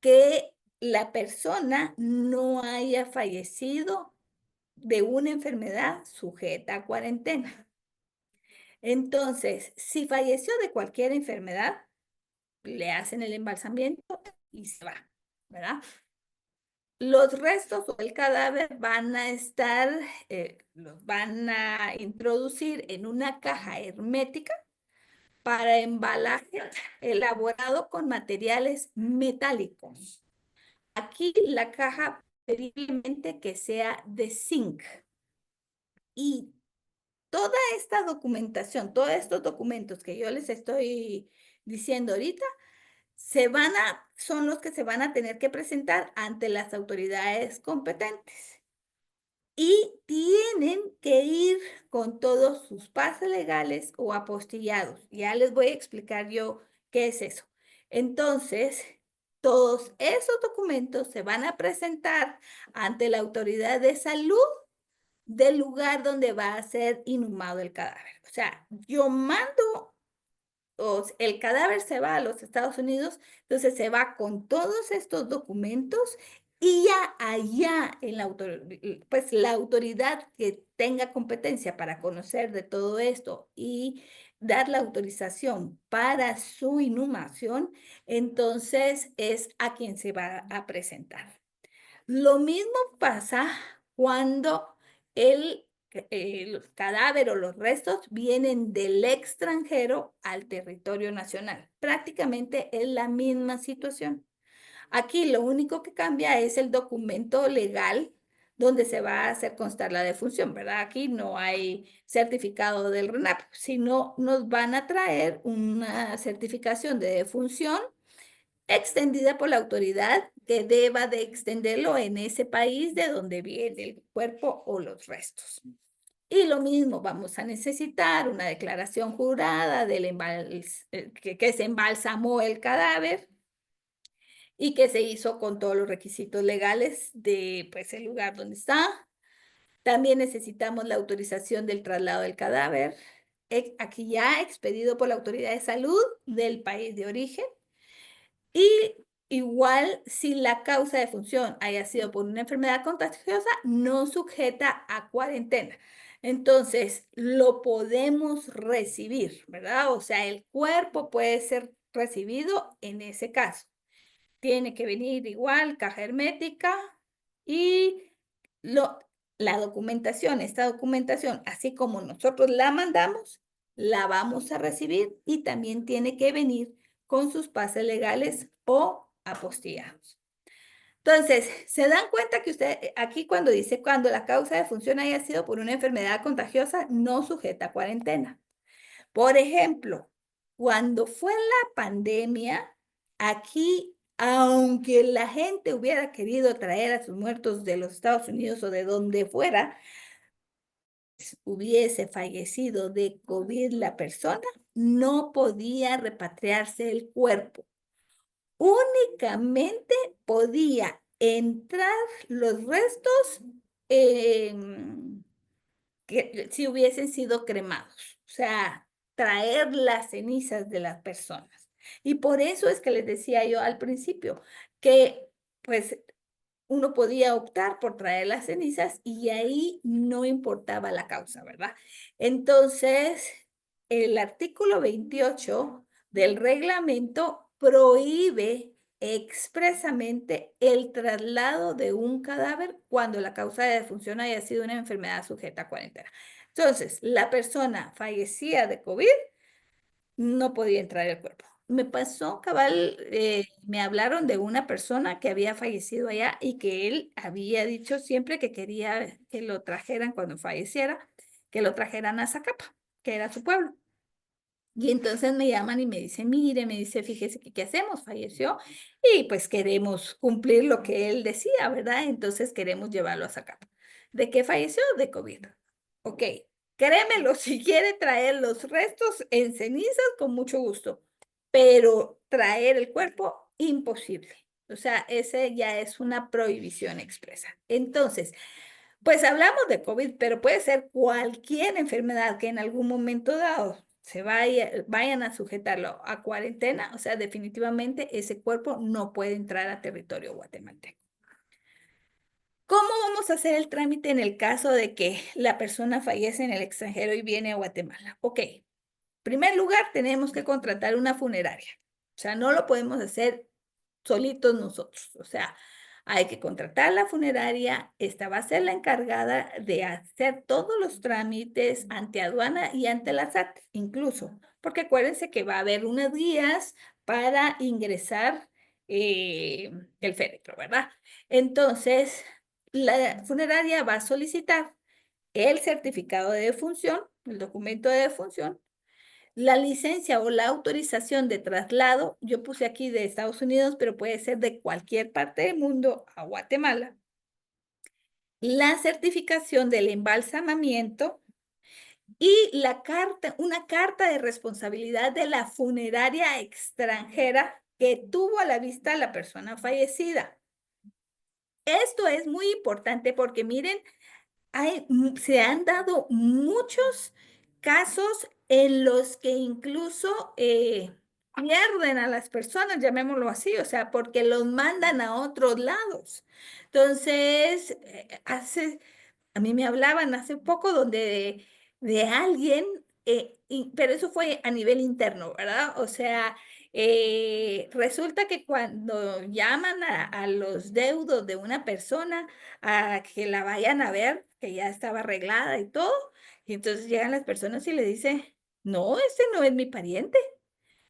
que la persona no haya fallecido de una enfermedad sujeta a cuarentena. Entonces, si falleció de cualquier enfermedad, le hacen el embalsamiento y se va, ¿verdad? Los restos o el cadáver van a estar, los van a introducir en una caja hermética para embalaje elaborado con materiales metálicos. Aquí la caja preferiblemente que sea de zinc. Y toda esta documentación, todos estos documentos que yo les estoy diciendo ahorita, son los que se van a tener que presentar ante las autoridades competentes. Y tienen que ir con todos sus pases legales o apostillados. Ya les voy a explicar yo qué es eso. Entonces, todos esos documentos se van a presentar ante la autoridad de salud del lugar donde va a ser inhumado el cadáver. O sea, yo mando, el cadáver se va a los Estados Unidos, entonces se va con todos estos documentos y ya allá en pues la autoridad que tenga competencia para conocer de todo esto y dar la autorización para su inhumación, entonces es a quien se va a presentar. Lo mismo pasa cuando el cadáver o los restos vienen del extranjero al territorio nacional. Prácticamente es la misma situación. Aquí lo único que cambia es el documento legal donde se va a hacer constar la defunción, ¿verdad? Aquí no hay certificado del RENAP, sino nos van a traer una certificación de defunción extendida por la autoridad que deba de extenderlo en ese país de donde viene el cuerpo o los restos. Y lo mismo, vamos a necesitar una declaración jurada que se embalsamó el cadáver y que se hizo con todos los requisitos legales de pues, el lugar donde está. También necesitamos la autorización del traslado del cadáver, aquí ya expedido por la autoridad de salud del país de origen. Y igual, si la causa de función haya sido por una enfermedad contagiosa, no sujeta a cuarentena. Entonces, lo podemos recibir, ¿verdad? O sea, el cuerpo puede ser recibido en ese caso. Tiene que venir igual, caja hermética y lo, la documentación, esta documentación, así como nosotros la mandamos, la vamos a recibir y también tiene que venir con sus pases legales o apostillados. Entonces, se dan cuenta que usted aquí cuando dice cuando la causa de función haya sido por una enfermedad contagiosa no sujeta a cuarentena. Por ejemplo, cuando fue la pandemia, aquí, aunque la gente hubiera querido traer a sus muertos de los Estados Unidos o de donde fuera, hubiese fallecido de COVID la persona, no podía repatriarse el cuerpo. Únicamente podía entrar los restos que si hubiesen sido cremados, o sea, traer las cenizas de las personas. Y por eso es que les decía yo al principio que pues uno podía optar por traer las cenizas y ahí no importaba la causa, ¿verdad? Entonces, el artículo 28 del reglamento prohíbe expresamente el traslado de un cadáver cuando la causa de defunción haya sido una enfermedad sujeta a cuarentena. Entonces, la persona fallecía de COVID, no podía entrar el cuerpo. Me pasó, cabal, me hablaron de una persona que había fallecido allá y que él había dicho siempre que quería que lo trajeran cuando falleciera, que lo trajeran a Zacapa, que era su pueblo. Y entonces me llaman y me dicen, mire, me dice, fíjese que qué hacemos, falleció y pues queremos cumplir lo que él decía, ¿verdad? Entonces queremos llevarlo a Zacapa. ¿De qué falleció? De COVID. Ok, créemelo, si quiere traer los restos en cenizas, con mucho gusto, pero traer el cuerpo, imposible. O sea, ese ya es una prohibición expresa. Entonces, pues hablamos de COVID, pero puede ser cualquier enfermedad que en algún momento dado vayan a sujetarlo a cuarentena, o sea, definitivamente ese cuerpo no puede entrar a territorio guatemalteco. ¿Cómo vamos a hacer el trámite en el caso de que la persona fallece en el extranjero y viene a Guatemala? Ok, en primer lugar, tenemos que contratar una funeraria. O sea, no lo podemos hacer solitos nosotros. O sea, hay que contratar la funeraria. Esta va a ser la encargada de hacer todos los trámites ante aduana y ante la SAT, incluso. Porque acuérdense que va a haber unas guías para ingresar el féretro, ¿verdad? Entonces, la funeraria va a solicitar el certificado de defunción, el documento de defunción, la licencia o la autorización de traslado, yo puse aquí de Estados Unidos, pero puede ser de cualquier parte del mundo a Guatemala. La certificación del embalsamamiento y una carta de responsabilidad de la funeraria extranjera que tuvo a la vista la persona fallecida. Esto es muy importante porque miren, se han dado muchos casos en los que incluso pierden a las personas, llamémoslo así, o sea, porque los mandan a otros lados. Entonces, a mí me hablaban hace poco de alguien, pero eso fue a nivel interno, ¿verdad? O sea, resulta que cuando llaman a los deudos de una persona a que la vayan a ver, que ya estaba arreglada y todo, y entonces llegan las personas y le dicen, no, este no es mi pariente.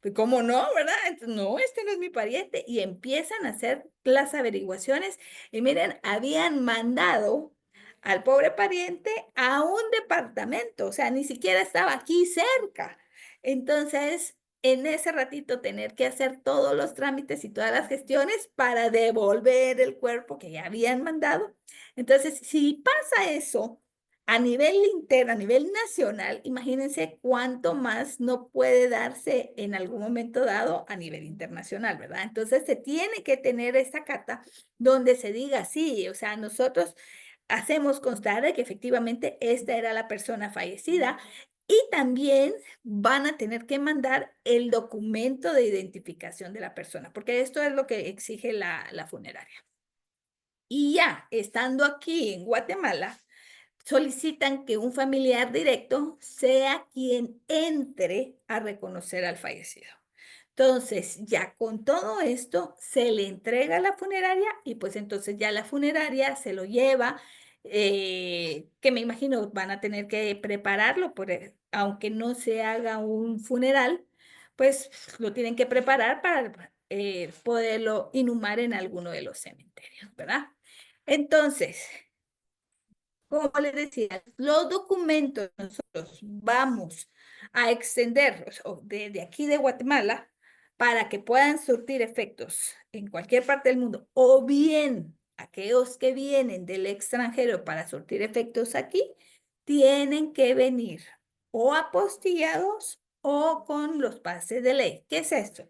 Pues, ¿cómo no, verdad? Entonces, no, este no es mi pariente. Y empiezan a hacer las averiguaciones. Y miren, habían mandado al pobre pariente a un departamento, o sea, ni siquiera estaba aquí cerca. Entonces, en ese ratito tener que hacer todos los trámites y todas las gestiones para devolver el cuerpo que ya habían mandado. Entonces, si pasa eso, a nivel interno, a nivel nacional, imagínense cuánto más no puede darse en algún momento dado a nivel internacional, ¿verdad? Entonces se tiene que tener esta carta donde se diga, sí, o sea, nosotros hacemos constar de que efectivamente esta era la persona fallecida y también van a tener que mandar el documento de identificación de la persona, porque esto es lo que exige la funeraria. Y ya, estando aquí en Guatemala, solicitan que un familiar directo sea quien entre a reconocer al fallecido. Entonces, ya con todo esto, se le entrega a la funeraria y pues entonces ya la funeraria se lo lleva, que me imagino van a tener que prepararlo, aunque no se haga un funeral, pues lo tienen que preparar para poderlo inhumar en alguno de los cementerios, ¿verdad? Entonces, como les decía, los documentos nosotros vamos a extenderlos desde aquí de Guatemala para que puedan surtir efectos en cualquier parte del mundo, o bien aquellos que vienen del extranjero para surtir efectos aquí, tienen que venir o apostillados o con los pases de ley. ¿Qué es esto?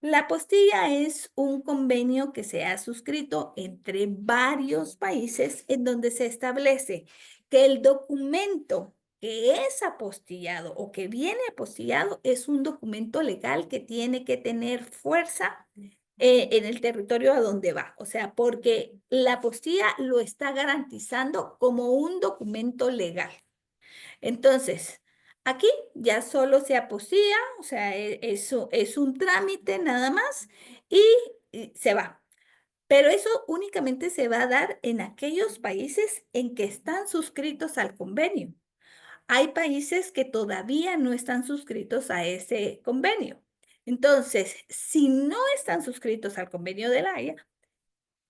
La apostilla es un convenio que se ha suscrito entre varios países en donde se establece que el documento que es apostillado o que viene apostillado es un documento legal que tiene que tener fuerza en el territorio a donde va. O sea, porque la apostilla lo está garantizando como un documento legal. Entonces, aquí ya solo se apostilla, o sea, eso es un trámite nada más y se va. Pero eso únicamente se va a dar en aquellos países en que están suscritos al convenio. Hay países que todavía no están suscritos a ese convenio. Entonces, si no están suscritos al convenio de la Haya,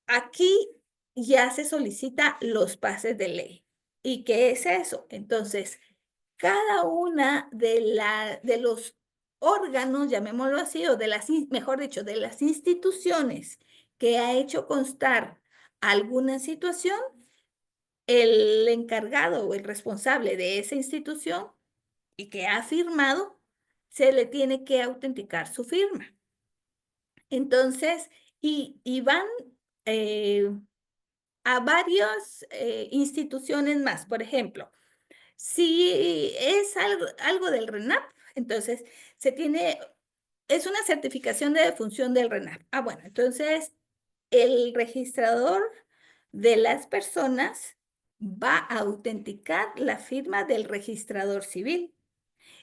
aquí ya se solicita los pases de ley. ¿Y qué es eso? Entonces, cada una de los órganos, llamémoslo así, o de las, mejor dicho, de las instituciones que ha hecho constar alguna situación, el encargado o el responsable de esa institución y que ha firmado, se le tiene que autenticar su firma. Entonces, y van eh, a varias instituciones más. Por ejemplo, si es algo del RENAP, entonces se tiene, es una certificación de defunción del RENAP. Ah, bueno, entonces el registrador de las personas va a autenticar la firma del registrador civil.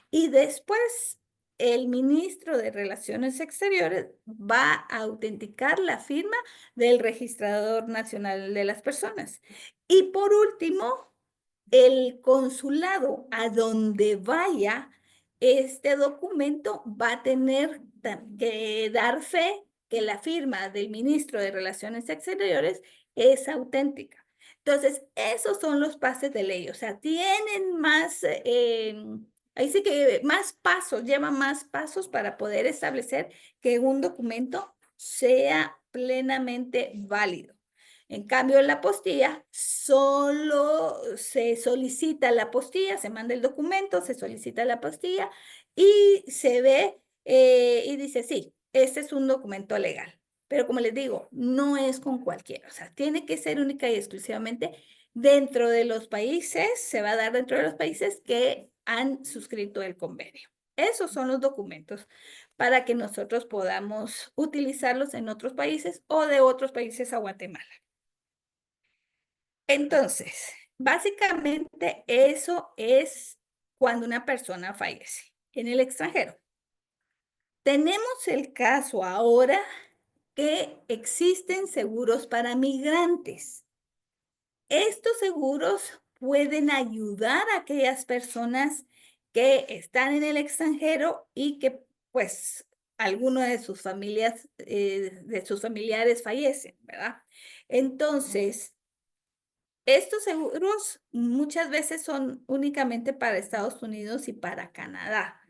Y después el ministro de Relaciones Exteriores va a autenticar la firma del Registrador Nacional de las Personas. Y por último, el consulado a donde vaya este documento va a tener que dar fe que la firma del ministro de Relaciones Exteriores es auténtica. Entonces, esos son los pases de ley, o sea, tienen más, ahí sí que más pasos, lleva más pasos para poder establecer que un documento sea plenamente válido. En cambio, en la apostilla solo se solicita la apostilla, se manda el documento, se solicita la apostilla y se ve y dice, sí, este es un documento legal. Pero como les digo, no es con cualquiera, o sea, tiene que ser única y exclusivamente dentro de los países, se va a dar dentro de los países que han suscrito el convenio. Esos son los documentos para que nosotros podamos utilizarlos en otros países o de otros países a Guatemala. Entonces, básicamente eso es cuando una persona fallece en el extranjero. Tenemos el caso ahora que existen seguros para migrantes. Estos seguros pueden ayudar a aquellas personas que están en el extranjero y que pues alguno de sus familias, de sus familiares fallecen, ¿verdad? Entonces, estos seguros muchas veces son únicamente para Estados Unidos y para Canadá.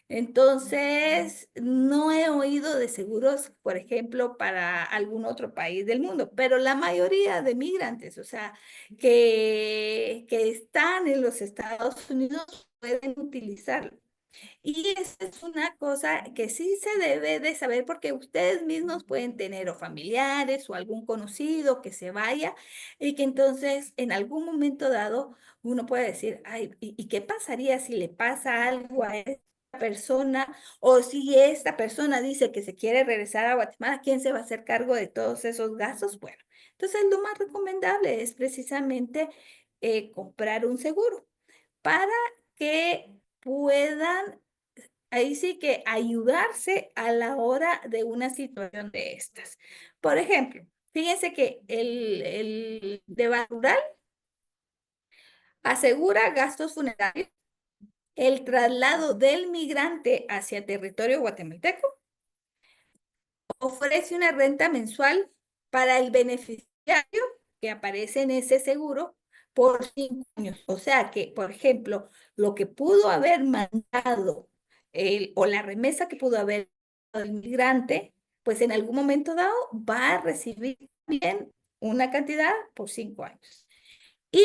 Entonces, no he oído de seguros, por ejemplo, para algún otro país del mundo, pero la mayoría de migrantes, o sea, que están en los Estados Unidos, pueden utilizarlo. Y esa es una cosa que sí se debe de saber porque ustedes mismos pueden tener o familiares o algún conocido que se vaya y que entonces en algún momento dado uno puede decir, ay, ¿y qué pasaría si le pasa algo a esta persona o si esta persona dice que se quiere regresar a Guatemala? ¿Quién se va a hacer cargo de todos esos gastos? Bueno, entonces lo más recomendable es precisamente comprar un seguro para que puedan ahí sí que ayudarse a la hora de una situación de estas. Por ejemplo, fíjense que el de rural asegura gastos funerarios, el traslado del migrante hacia territorio guatemalteco, ofrece una renta mensual para el beneficiario que aparece en ese seguro por 5 años. O sea que, por ejemplo, lo que pudo haber mandado o la remesa que pudo haber dado el migrante, pues en algún momento dado va a recibir bien una cantidad por 5 años. Y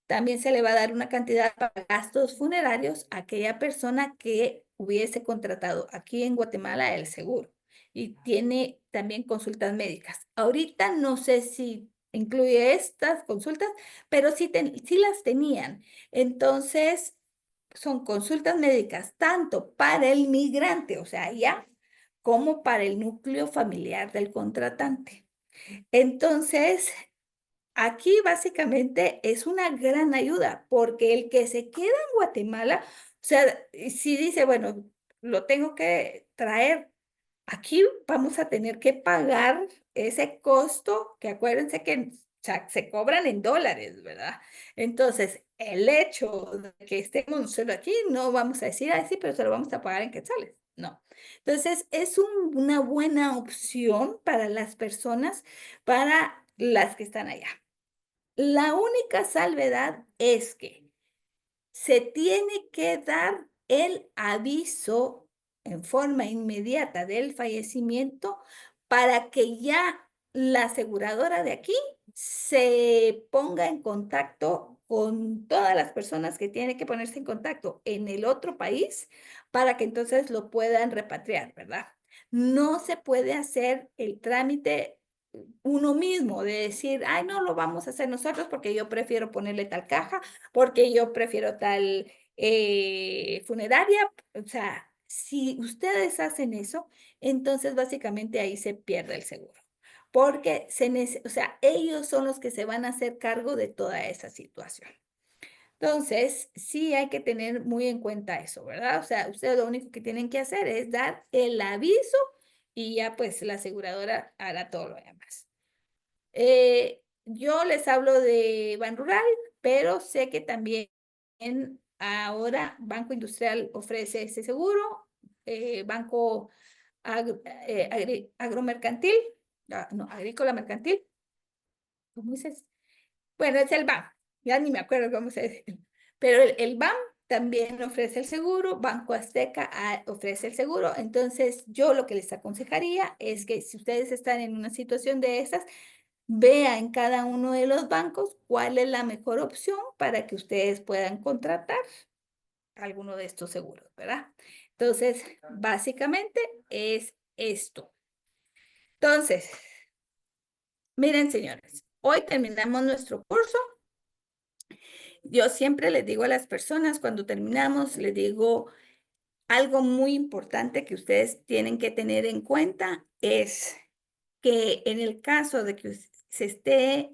también se le va a dar una cantidad para gastos funerarios a aquella persona que hubiese contratado aquí en Guatemala el seguro y tiene también consultas médicas. Ahorita no sé si incluye estas consultas, pero sí las tenían. Entonces, son consultas médicas tanto para el migrante, o sea, ya, como para el núcleo familiar del contratante. Entonces, aquí básicamente es una gran ayuda porque el que se queda en Guatemala, o sea, si dice, bueno, lo tengo que traer aquí vamos a tener que pagar ese costo, que acuérdense que se cobran en dólares, ¿verdad? Entonces, el hecho de que estemos solo aquí, no vamos a decir, ay, sí, pero se lo vamos a pagar en quetzales. No. Entonces, es una buena opción para las personas, para las que están allá. La única salvedad es que se tiene que dar el aviso en forma inmediata del fallecimiento para que ya la aseguradora de aquí se ponga en contacto con todas las personas que tienen que ponerse en contacto en el otro país para que entonces lo puedan repatriar, ¿verdad? No se puede hacer el trámite uno mismo de decir, ay, no lo vamos a hacer nosotros porque yo prefiero ponerle tal caja, porque yo prefiero tal funeraria. O sea, si ustedes hacen eso, entonces básicamente ahí se pierde el seguro. Porque o sea, ellos son los que se van a hacer cargo de toda esa situación. Entonces, sí hay que tener muy en cuenta eso, ¿verdad? O sea, ustedes lo único que tienen que hacer es dar el aviso y ya pues la aseguradora hará todo lo demás. Yo les hablo de Ban Rural, pero sé que también ahora Banco Industrial ofrece ese seguro, Banco Agromercantil, no, Agrícola Mercantil, ¿cómo dices? Bueno, es el BAM, ya ni me acuerdo cómo se dice, pero el BAM también ofrece el seguro, Banco Azteca ofrece el seguro, entonces yo lo que les aconsejaría es que si ustedes están en una situación de esas, vea en cada uno de los bancos cuál es la mejor opción para que ustedes puedan contratar alguno de estos seguros, ¿verdad? Entonces, básicamente es esto. Entonces, miren, señores, hoy terminamos nuestro curso. Yo siempre les digo a las personas cuando terminamos, les digo algo muy importante que ustedes tienen que tener en cuenta es que en el caso de que se esté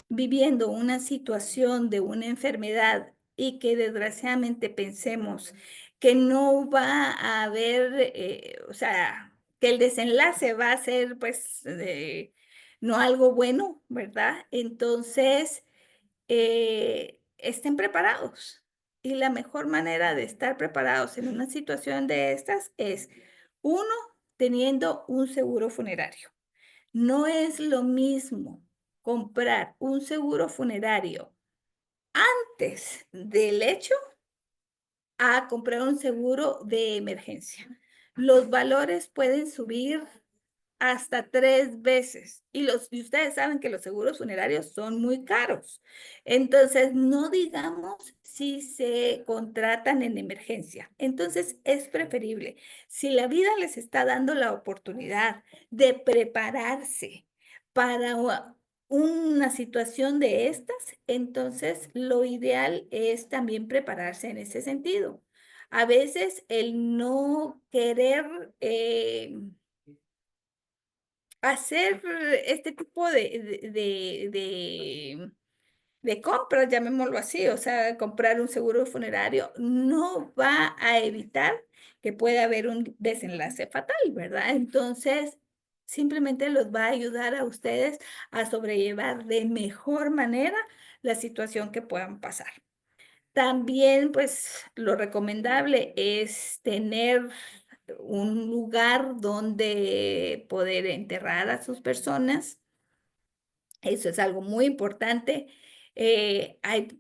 viviendo una situación de una enfermedad y que desgraciadamente pensemos que no va a haber, o sea, que el desenlace va a ser pues no algo bueno, ¿verdad? Entonces, estén preparados. Y la mejor manera de estar preparados en una situación de estas es, uno, teniendo un seguro funerario. No es lo mismo comprar un seguro funerario antes del hecho a comprar un seguro de emergencia. Los valores pueden subir hasta 3 veces y ustedes saben que los seguros funerarios son muy caros. Entonces, no digamos si se contratan en emergencia. Entonces, es preferible, si la vida les está dando la oportunidad de prepararse para una situación de estas, entonces lo ideal es también prepararse en ese sentido. A veces el no querer hacer este tipo de compras, llamémoslo así, o sea, comprar un seguro funerario no va a evitar que pueda haber un desenlace fatal, ¿verdad? Entonces, simplemente los va a ayudar a ustedes a sobrellevar de mejor manera la situación que puedan pasar. También, pues, lo recomendable es tener un lugar donde poder enterrar a sus personas. Eso es algo muy importante. Hay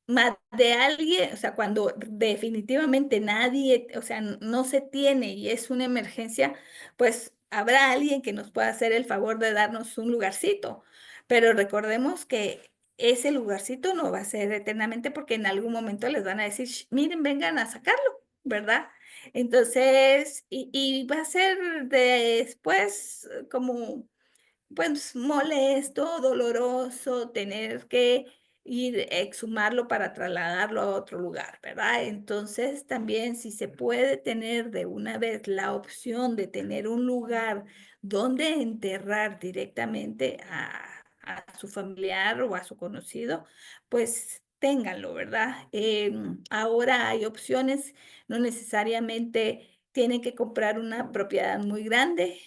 más de alguien, o sea, cuando definitivamente nadie, o sea, no se tiene y es una emergencia, pues habrá alguien que nos pueda hacer el favor de darnos un lugarcito. Pero recordemos que ese lugarcito no va a ser eternamente porque en algún momento les van a decir, "Sh, miren, vengan a sacarlo, ¿verdad?" Entonces, y va a ser después como pues molesto, doloroso, tener que ir, exhumarlo para trasladarlo a otro lugar, ¿verdad? Entonces, también si se puede tener de una vez la opción de tener un lugar donde enterrar directamente a su familiar o a su conocido, pues ténganlo, ¿verdad? Ahora hay opciones, no necesariamente tienen que comprar una propiedad muy grande.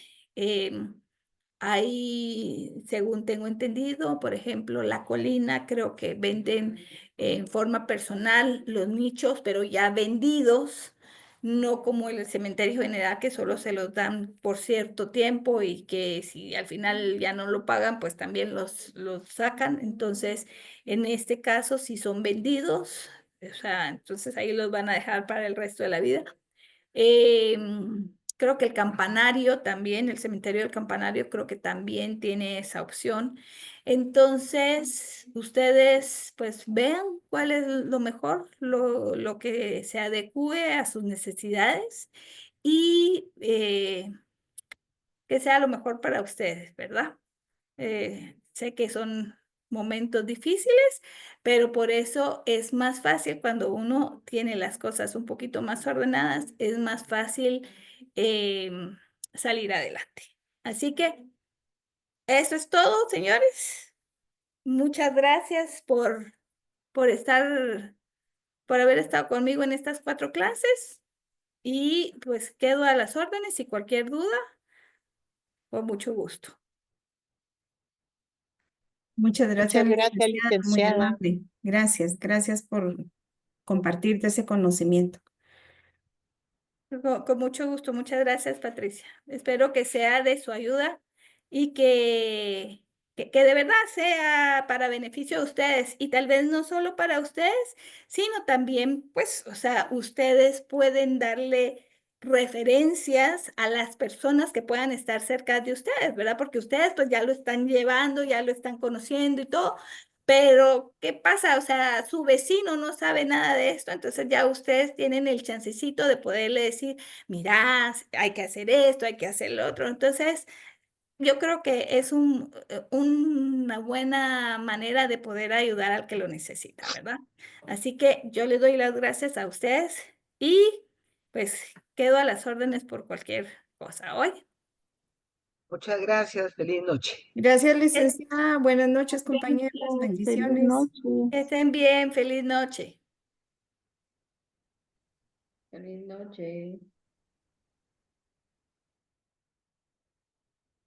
Ahí, según tengo entendido, por ejemplo, La Colina, creo que venden en forma personal los nichos, pero ya vendidos, no como el cementerio general, que solo se los dan por cierto tiempo y que si al final ya no lo pagan, pues también los sacan. Entonces, en este caso, si son vendidos, o sea, entonces ahí los van a dejar para el resto de la vida. Creo que el campanario también, el cementerio del campanario, creo que también tiene esa opción. Entonces, ustedes pues vean cuál es lo mejor, lo que se adecue a sus necesidades y que sea lo mejor para ustedes, ¿verdad? Sé que son momentos difíciles, pero por eso es más fácil cuando uno tiene las cosas un poquito más ordenadas, es más fácil salir adelante. Así que eso es todo, señores. Muchas gracias por estar, por haber estado conmigo en estas 4 clases y pues quedo a las órdenes y cualquier duda, con mucho gusto. Muchas gracias, Muchas gracias, licenciada, muy licenciada. amable. Gracias, gracias por compartirte ese conocimiento. Con mucho gusto, muchas gracias, Patricia. Espero que sea de su ayuda y que de verdad sea para beneficio de ustedes y tal vez no solo para ustedes, sino también, pues, o sea, ustedes pueden darle referencias a las personas que puedan estar cerca de ustedes, ¿verdad? Porque ustedes pues ya lo están llevando, ya lo están conociendo y todo, pero, ¿qué pasa? O sea, su vecino no sabe nada de esto, entonces ya ustedes tienen el chancecito de poderle decir, mira, hay que hacer esto, hay que hacer lo otro. Entonces, yo creo que es una buena manera de poder ayudar al que lo necesita, ¿verdad? Así que yo le doy las gracias a ustedes y pues quedo a las órdenes por cualquier cosa hoy. Muchas gracias, feliz noche. Gracias, Que licenciada. Buenas noches, Bien, compañeros. pues, feliz Bendiciones. noche. estén bien, feliz noche. Feliz noche.